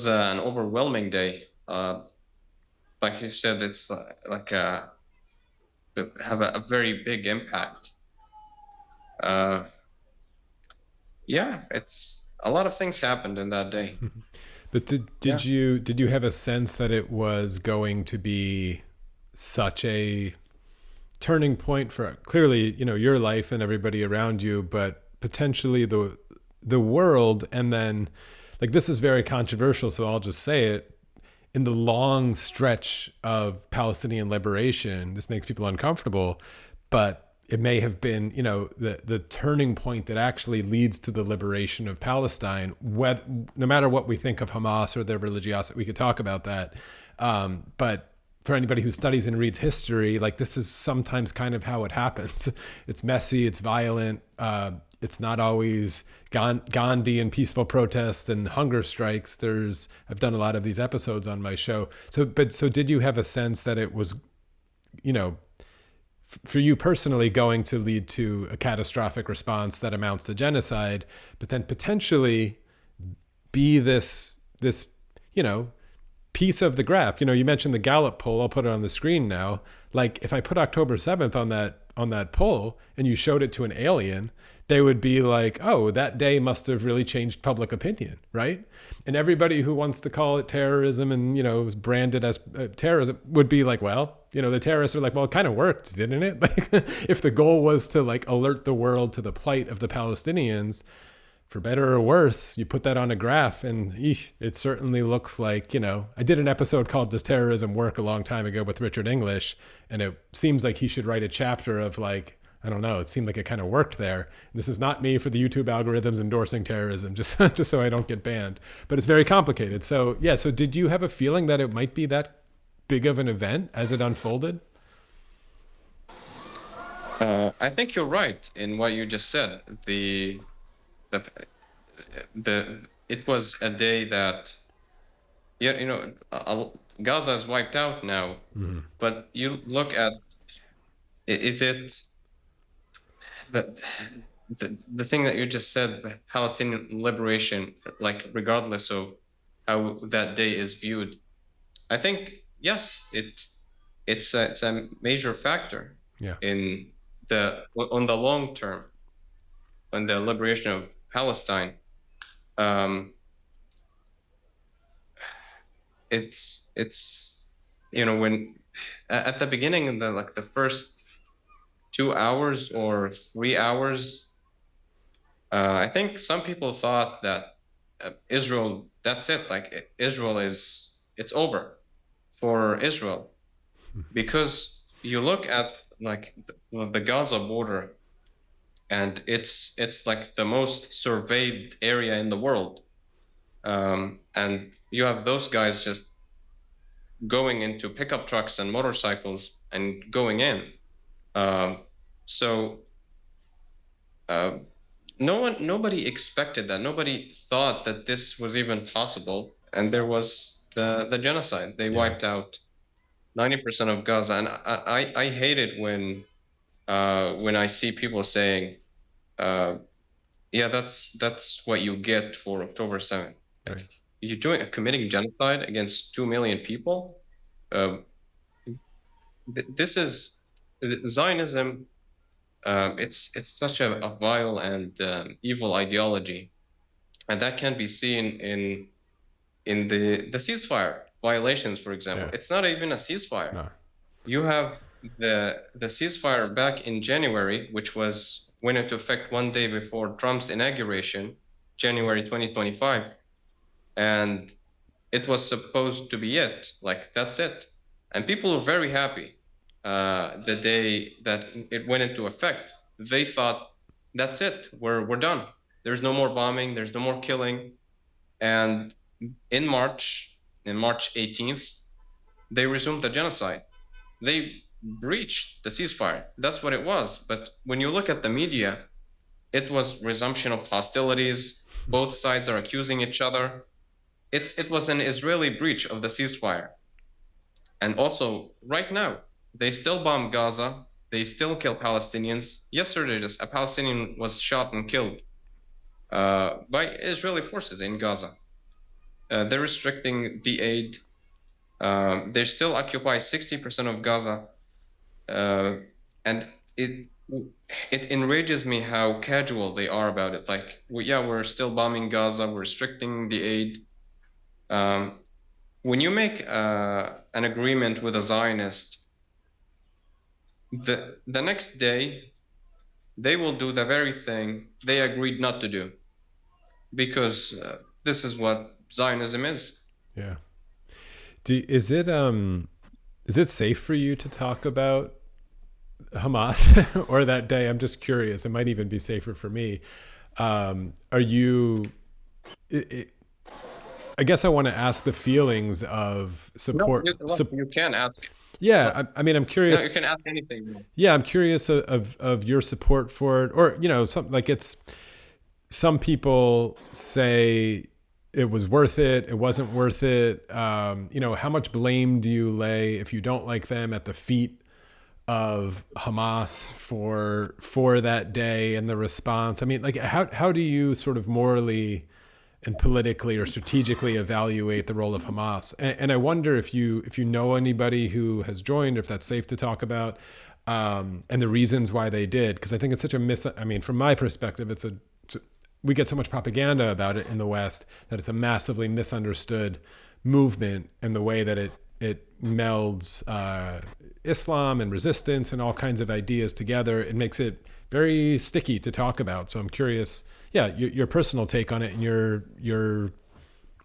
an overwhelming day. Like you said, it's have a very big impact. Yeah, it's a lot of things happened in that day. But did you have a sense that it was going to be such a turning point for clearly, your life and everybody around you, but potentially the world? And then, like, this is very controversial, so I'll just say it. In the long stretch of Palestinian liberation, this makes people uncomfortable, but it may have been, the turning point that actually leads to the liberation of Palestine. No matter what we think of Hamas or their religiosity, we could talk about that. But for anybody who studies and reads history, like, this is sometimes kind of how it happens. It's messy, it's violent. It's not always Gandhi and peaceful protests and hunger strikes. I've done a lot of these episodes on my show. So did you have a sense that it was, for you personally, going to lead to a catastrophic response that amounts to genocide, but then potentially be this, piece of the graph? You mentioned the Gallup poll. I'll put it on the screen now. Like, if I put October 7th on that poll and you showed it to an alien, they would be like, oh, that day must have really changed public opinion, right? And everybody who wants to call it terrorism and, was branded as terrorism would be like, well, the terrorists are like, well, it kind of worked, didn't it? Like, if the goal was to, like, alert the world to the plight of the Palestinians, for better or worse, you put that on a graph and it certainly looks like, I did an episode called Does Terrorism Work a long time ago with Richard English, and it seems like he should write a chapter of, like, I don't know, it seemed like it kind of worked there. This is not me for the YouTube algorithms endorsing terrorism, just so I don't get banned. But it's very complicated. So yeah, so did you have a feeling that it might be that big of an event as it unfolded? I think you're right in what you just said. It was a day that, Gaza is wiped out now. Mm-hmm. But you look at, is it the thing that you just said, Palestinian liberation, like, regardless of how that day is viewed. I think yes, it's a major factor Yeah. in on the long term, on the liberation of Palestine. Um, it's when at the beginning, the first 2 hours or 3 hours, I think some people thought that Israel, that's it, like Israel it's over for Israel, because you look at like the Gaza border, and it's like the most surveyed area in the world, and you have those guys just going into pickup trucks and motorcycles and going in. Um, so uh, nobody expected that. Nobody thought that this was even possible. And there was the genocide. They wiped out 90% of Gaza. And I hate it when I see people saying, yeah, that's what you get for October 7th. Like, Right. you're committing genocide against 2 million people. This is Zionism. It's such a vile and evil ideology, and that can be seen in the ceasefire violations, for example. Yeah. It's not even a ceasefire. No. You have the ceasefire back in January, which went into effect one day before Trump's inauguration, January 2025, and it was supposed to be it. Like, that's it, and people were very happy the day that it went into effect. They thought, that's it, we're done. There's no more bombing, there's no more killing. And in March 18th, they resumed the genocide. They breached the ceasefire. That's what it was. But when you look at the media, it was resumption of hostilities. Both sides are accusing each other. It was an Israeli breach of the ceasefire. And also, right now, they still bomb Gaza. They still kill Palestinians. Yesterday, a Palestinian was shot and killed by Israeli forces in Gaza. They're restricting the aid. They still occupy 60% of Gaza. And it enrages me how casual they are about it. Like, we're still bombing Gaza. We're restricting the aid. When you make an agreement with a Zionist, the next day, they will do the very thing they agreed not to do, because this is what Zionism is. Yeah. Is it safe for you to talk about Hamas or that day? I'm just curious. It might even be safer for me. Are you? I guess I want to ask the feelings of support. No, you can ask. Yeah, I mean, I'm curious. No, you can ask anything. Yeah, I'm curious of your support for it, or some people say it was worth it, it wasn't worth it. How much blame do you lay, if you don't like them, at the feet of Hamas for that day and the response? I mean, like, how do you sort of morally and politically or strategically evaluate the role of Hamas? And I wonder if you know anybody who has joined, or if that's safe to talk about, and the reasons why they did. Because I think it's such a from my perspective, we get so much propaganda about it in the West that it's a massively misunderstood movement, and the way that it melds Islam and resistance and all kinds of ideas together. It makes it very sticky to talk about. So I'm curious, your personal take on it and your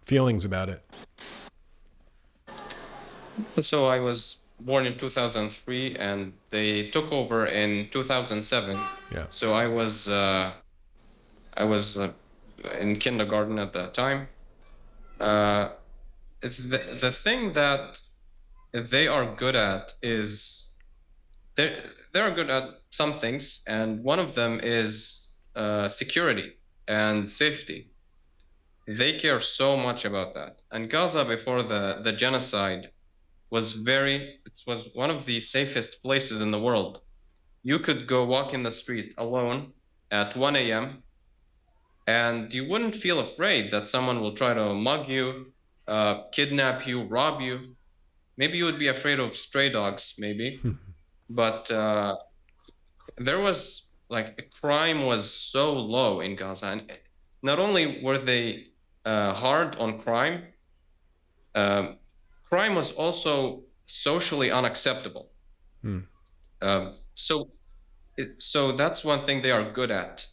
feelings about it. So I was born in 2003, and they took over in 2007. Yeah. So I was in kindergarten at that time. The thing that they are good at is they're good at some things, and one of them is security and safety. They care so much about that. And Gaza, before the genocide, was one of the safest places in the world. You could go walk in the street alone at 1 a.m. and you wouldn't feel afraid that someone will try to mug you kidnap you, rob you. Maybe you would be afraid of stray dogs, maybe. But there was like crime was so low in Gaza, and not only were they hard on crime, um, crime was also socially unacceptable. So, so that's one thing they are good at.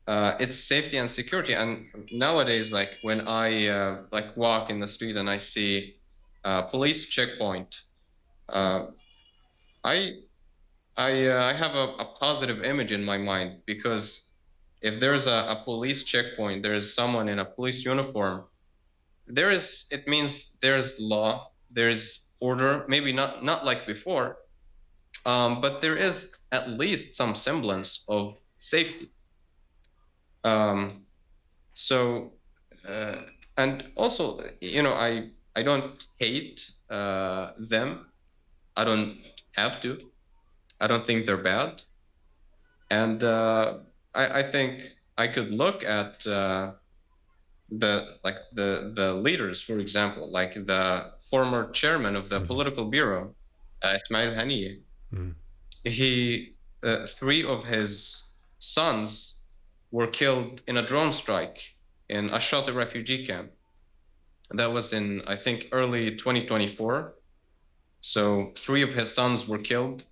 It's safety and security. And nowadays, like when I like walk in the street and I see a police checkpoint, uh, I I have a positive image in my mind, because if there's a police checkpoint, there is someone in a police uniform. It means there's law, there's order. Maybe not like before, but there is at least some semblance of safety. Um, so, uh, and also, I don't hate them. I don't have to. I don't think they're bad. And I think I could look at the leaders, for example, like the former chairman of the political bureau, Ismail Haniyeh. He, three of his sons were killed in a drone strike in a Ashati refugee camp. That was in, I think, early 2024. So three of his sons were killed.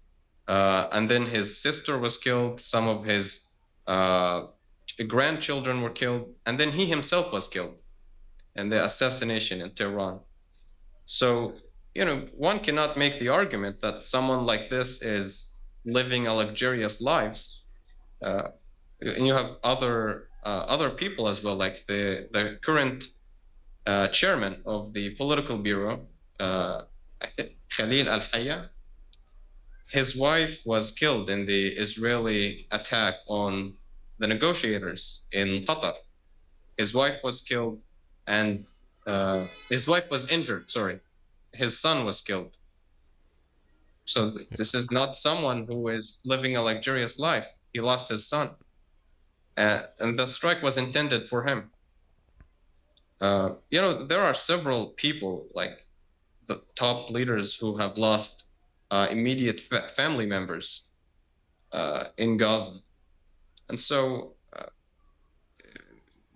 And then his sister was killed. Some of his grandchildren were killed. And then he himself was killed in the assassination in Tehran. So, one cannot make the argument that someone like this is living a luxurious lives. And you have other people as well, like the current chairman of the political bureau, I think Khalil Al-Hayya. His wife was killed in the Israeli attack on the negotiators in Qatar. His wife was killed, and his wife was injured. Sorry, his son was killed. So this is not someone who is living a luxurious life. He lost his son, and the strike was intended for him. There are several people, like the top leaders, who have lost immediate family members in Gaza. And so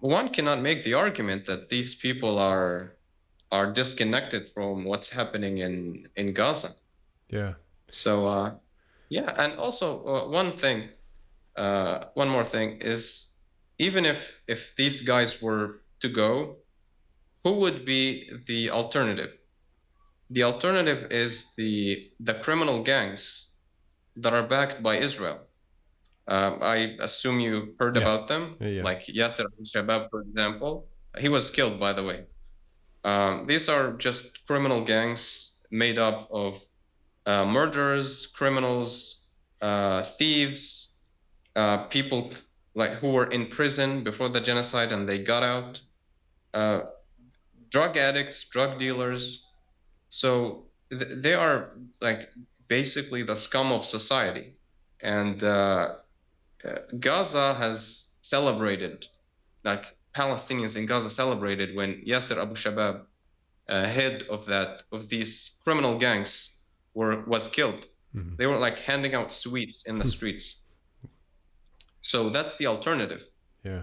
one cannot make the argument that these people are disconnected from what's happening in Gaza. Yeah. So yeah, and also one more thing is, even if these guys were to go, who would be the alternative? The alternative is the criminal gangs that are backed by Israel. I assume you heard about them, like Yasser al-Shabab, for example. He was killed, by the way. These are just criminal gangs made up of murderers, criminals, thieves, people like who were in prison before the genocide and they got out, drug addicts, drug dealers. So they are like basically the scum of society. And Gaza has celebrated, like Palestinians in Gaza celebrated when Yasser Abu Shabab, head of these criminal gangs, was killed. Mm-hmm. They were like handing out sweets in the streets. So that's the alternative. Yeah.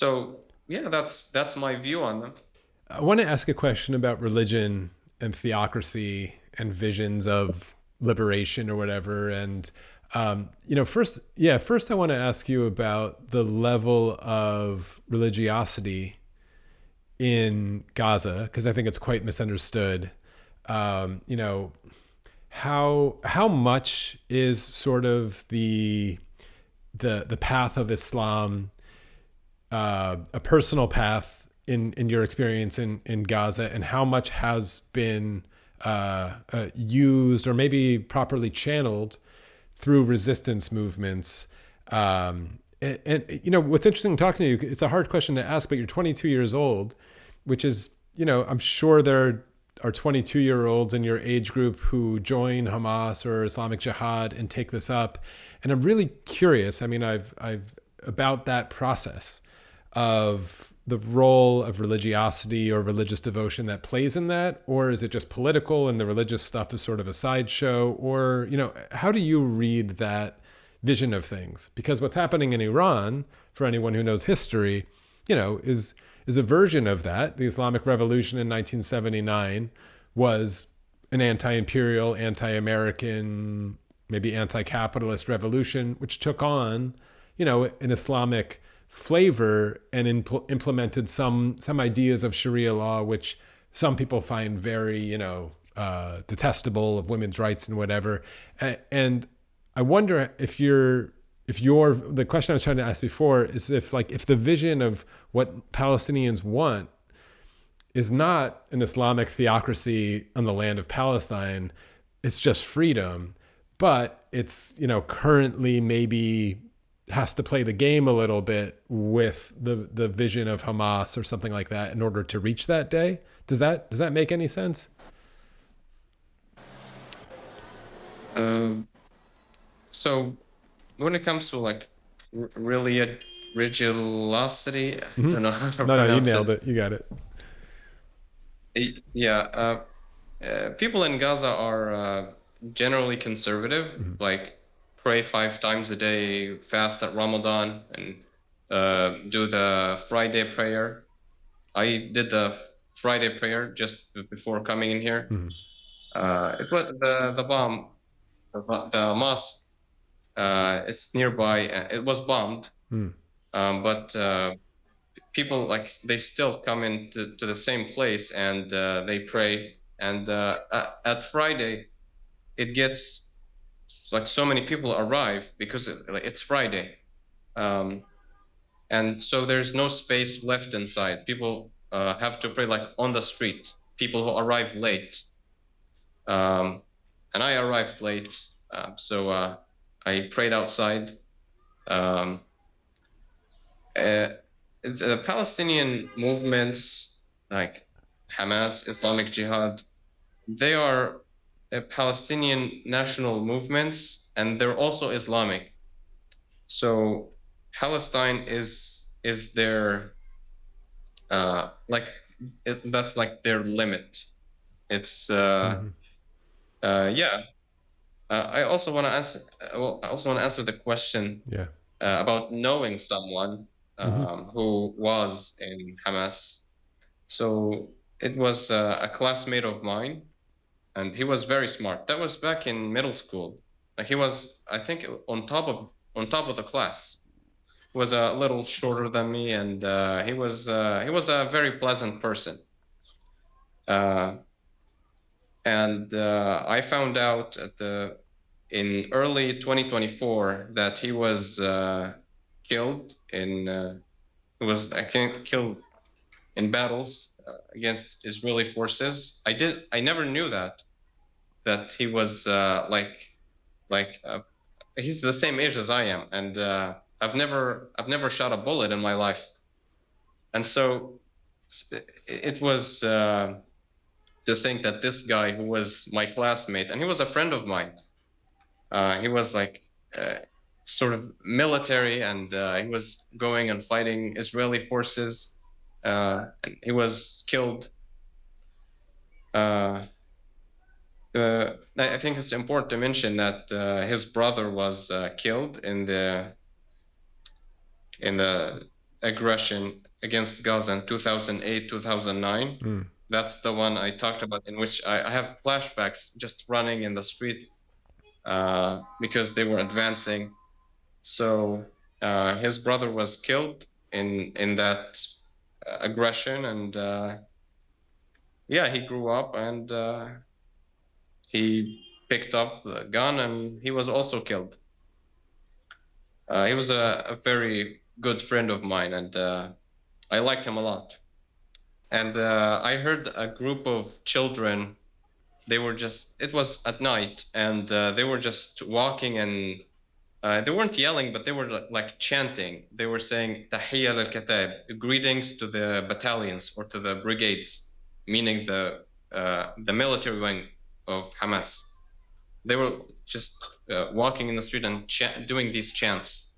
So yeah, that's my view on them. I want to ask a question about religion and theocracy and visions of liberation or whatever. And, first I want to ask you about the level of religiosity in Gaza, because I think it's quite misunderstood. How much is sort of the path of Islam, a personal path in your experience in Gaza, and how much has been used or maybe properly channeled through resistance movements? And what's interesting talking to you, it's a hard question to ask, but you're 22 years old, which is, I'm sure there are 22-year-olds in your age group who join Hamas or Islamic Jihad and take this up. And I'm really curious. I mean, I've about that process of the role of religiosity or religious devotion that plays in that? Or is it just political and the religious stuff is sort of a sideshow? Or, how do you read that vision of things? Because what's happening in Iran, for anyone who knows history, is a version of that. The Islamic Revolution in 1979 was an anti-imperial, anti-American, maybe anti-capitalist revolution, which took on, an Islamic flavor and implemented some ideas of Sharia law, which some people find very, detestable, of women's rights and whatever. And I wonder if the question I was trying to ask before is if the vision of what Palestinians want is not an Islamic theocracy on the land of Palestine, it's just freedom, but it's, currently maybe has to play the game a little bit with the vision of Hamas or something like that in order to reach that day. Does that make any sense? So when it comes to really religiosity, I don't know how to No, you pronounce nailed it. You got it. Yeah, people in Gaza are generally conservative, like pray 5 times a day, fast at Ramadan, and do the Friday prayer. I did the Friday prayer just before coming in here. It was the bomb, the mosque. It's nearby. It was bombed, but people they still come into the same place and they pray. And at Friday, it gets so many people arrive because it's Friday, and so there's no space left inside. People have to pray on the street. People who arrive late, and I arrived late, so I prayed outside. The Palestinian movements like Hamas, Islamic Jihad, they are Palestinian national movements, and they're also Islamic. So Palestine is their that's their limit. It's yeah. I also want to answer. I also want to answer the question about knowing someone who was in Hamas. So it was a classmate of mine, and he was very smart. That was back in middle school. He was, I think, on top of the class. He was a little shorter than me, and he was a very pleasant person. And I found out in early 2024 that he was killed I think killed in battles against Israeli forces. I never knew that he was he's the same age as I am, and I've never shot a bullet in my life, and so it was to think that this guy who was my classmate, and he was a friend of mine, he was sort of military, and he was going and fighting Israeli forces, and he was killed. I think it's important to mention that his brother was killed in the aggression against Gaza in 2008, 2009. That's the one I talked about, in which I have flashbacks just running in the street because they were advancing. So his brother was killed in that aggression, and he grew up, and he picked up the gun, and he was also killed. He was a very good friend of mine, and I liked him a lot. And I heard a group of children, it was at night, and they were just walking, and they weren't yelling, but they were chanting. They were saying Tahiyya al-Katab, greetings to the battalions or to the brigades, meaning the military wing of Hamas. They were just walking in the street and doing these chants.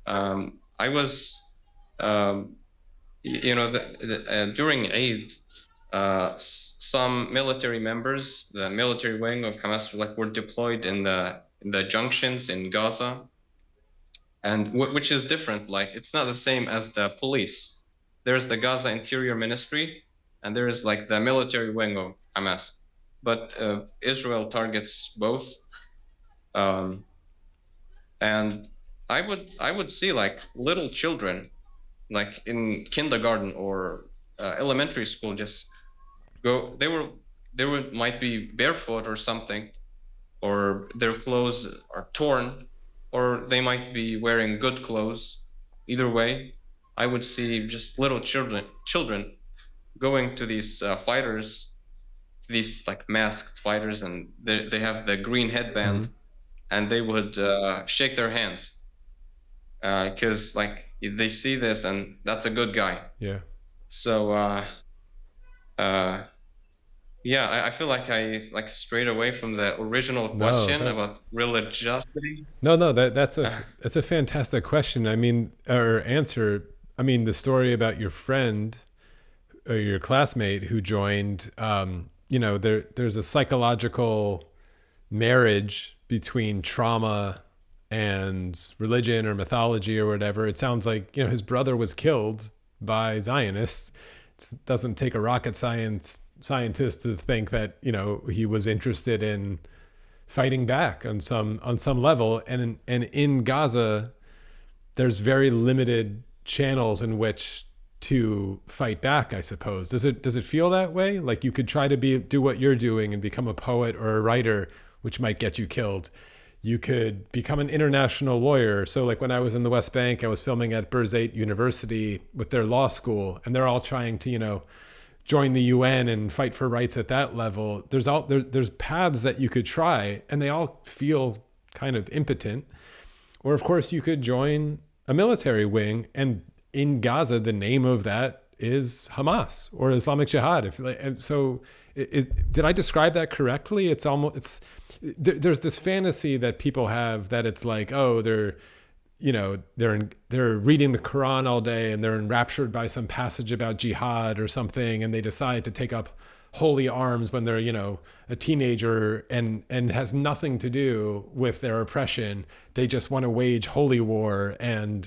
I was during Eid, some military members, the military wing of Hamas, like were deployed in the junctions in Gaza, and which is different. Like it's not the same as the police. There's the Gaza Interior Ministry, and there is like the military wing of Hamas. But Israel targets both, and I would see like little children, like in kindergarten or elementary school, just go. They might be barefoot or something, or their clothes are torn, or they might be wearing good clothes. Either way, I would see just little children going to these fighters, these like masked fighters, and they have the green headband, and they would shake their hands because like they see this and that's a good guy. Yeah. So yeah, I feel like I like strayed away from the original question about religiosity. No, that's a fantastic question. I mean, or answer. I mean, the story about your friend or your classmate who joined. There's a psychological marriage between trauma and religion or mythology or whatever. It sounds like his brother was killed by Zionists. It doesn't take a rocket scientist to think that he was interested in fighting back on some level, and in Gaza there's very limited channels in which to fight back, I suppose. Does it feel that way? Like you could try to do what you're doing and become a poet or a writer, which might get you killed. You could become an international lawyer. So like when I was in the West Bank, I was filming at Birzeit University with their law school, and they're all trying to join the UN and fight for rights at that level. There's paths that you could try, and they all feel kind of impotent. Or of course you could join a military wing, and in Gaza the name of that is Hamas or Islamic Jihad. Did I describe that correctly? There's this fantasy that people have that it's like, oh, they're reading the Quran all day and they're enraptured by some passage about jihad or something, and they decide to take up holy arms when they're a teenager, and has nothing to do with their oppression. They just want to wage holy war, and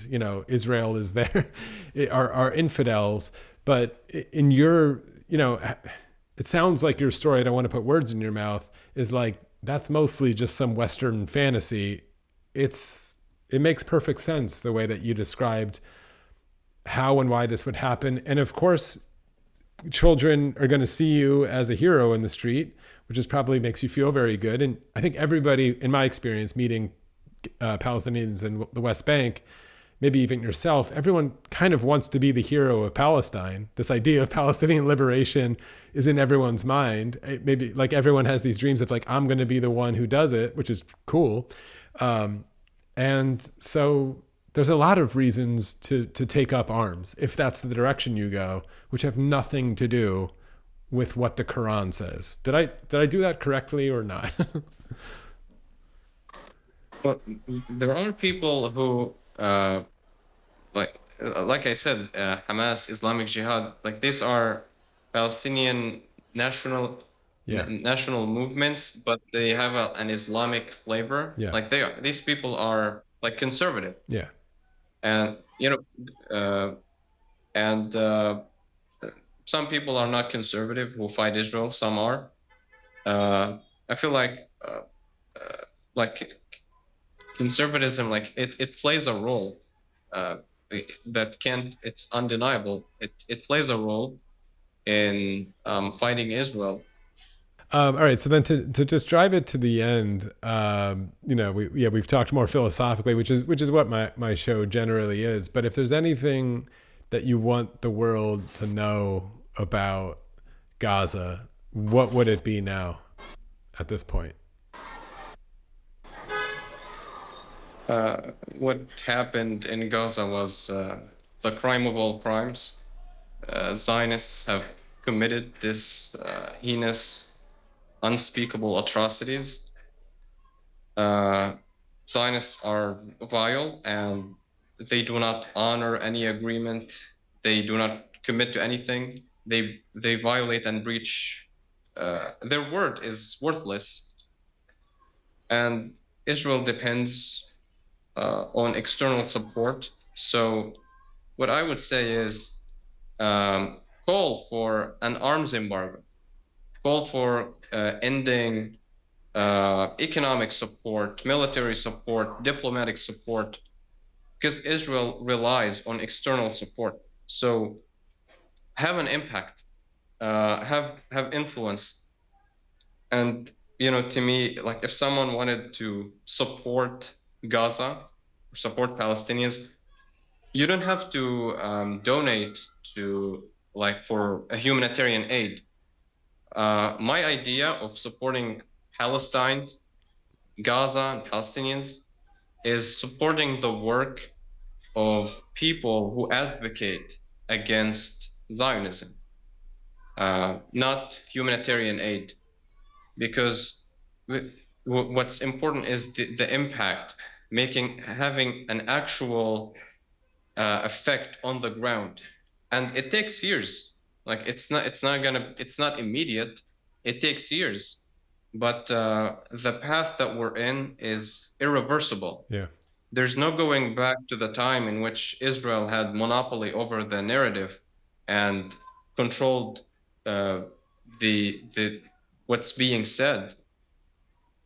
Israel is there are infidels. But in your it sounds like your story, I don't want to put words in your mouth, is like that's mostly just some Western fantasy. It makes perfect sense the way that you described how and why this would happen. And of course, children are going to see you as a hero in the street, which probably makes you feel very good. And I think everybody, in my experience, meeting Palestinians in the West Bank, maybe even yourself, everyone kind of wants to be the hero of Palestine. This idea of Palestinian liberation is in everyone's mind. Maybe like everyone has these dreams of like, I'm going to be the one who does it, which is cool. And so there's a lot of reasons to take up arms if that's the direction you go, which have nothing to do with what the Quran says. Did I do that correctly or not? But there are people who like I said, Hamas, Islamic Jihad, like these are Palestinian national movements, but they have an Islamic flavor. Yeah. Like these people are like conservative. Yeah. And some people are not conservative who fight Israel. Some are. I feel like conservatism, like it plays a role it's undeniable. It plays a role in fighting Israel. All right. So then to just drive it to the end, we've talked more philosophically, which is what my show generally is. But if there's anything that you want the world to know about Gaza, what would it be now at this point? What happened in Gaza was the crime of all crimes. Zionists have committed this heinous, unspeakable atrocities. Zionists are vile, and they do not honor any agreement. They do not commit to anything. They violate and breach. Their word is worthless, and Israel depends on external support. So what I would say is call for an arms embargo, call for ending economic support, military support, diplomatic support, because Israel relies on external support. So have an impact, have influence. And to me, like, if someone wanted to support Gaza, support Palestinians, you don't have to donate to, like, for a humanitarian aid. My idea of supporting Palestine, Gaza, and Palestinians is supporting the work of people who advocate against Zionism, not humanitarian aid, because what's important is the impact, having an actual effect on the ground, and it takes years. Like, it's not immediate. It takes years, but the path that we're in is irreversible. Yeah. There's no going back to the time in which Israel had monopoly over the narrative and controlled the what's being said.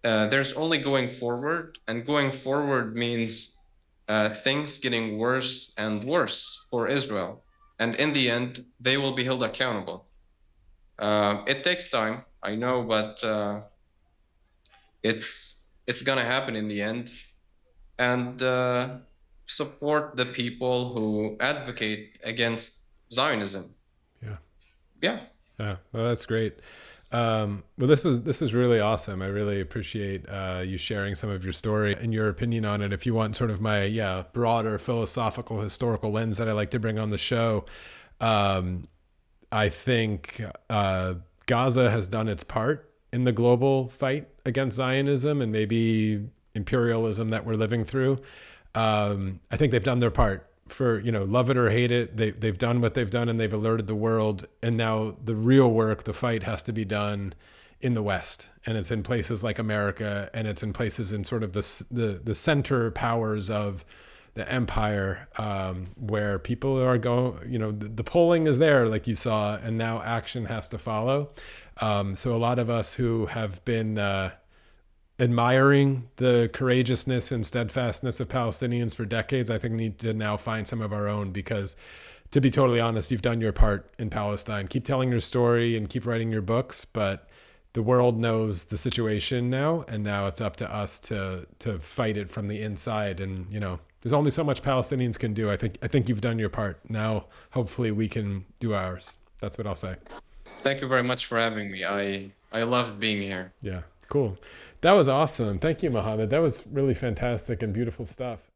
There's only going forward, and going forward means things getting worse and worse for Israel. And in the end, they will be held accountable. It takes time, I know, but it's gonna happen in the end. And support the people who advocate against Zionism. Yeah. Well, that's great. Well, this was really awesome. I really appreciate you sharing some of your story and your opinion on it. If you want sort of my broader philosophical, historical lens that I like to bring on the show, I think Gaza has done its part in the global fight against Zionism and maybe imperialism that we're living through. I think they've done their part. For, love it or hate it, they've done what they've done, and they've alerted the world. And now the real work, the fight, has to be done in the West, and it's in places like America, and it's in places in sort of the center powers of the empire, where people are going. The polling is there, like you saw, and now action has to follow. So a lot of us who have been admiring the courageousness and steadfastness of Palestinians for decades, I think need to now find some of our own, because, to be totally honest, you've done your part in Palestine. Keep telling your story and keep writing your books, but the world knows the situation now, and now it's up to us to fight it from the inside. And there's only so much Palestinians can do. I think you've done your part. Now hopefully we can do ours. That's what I'll say. Thank you very much for having me. I loved being here. Yeah, cool. That was awesome. Thank you, Mohammed. That was really fantastic and beautiful stuff.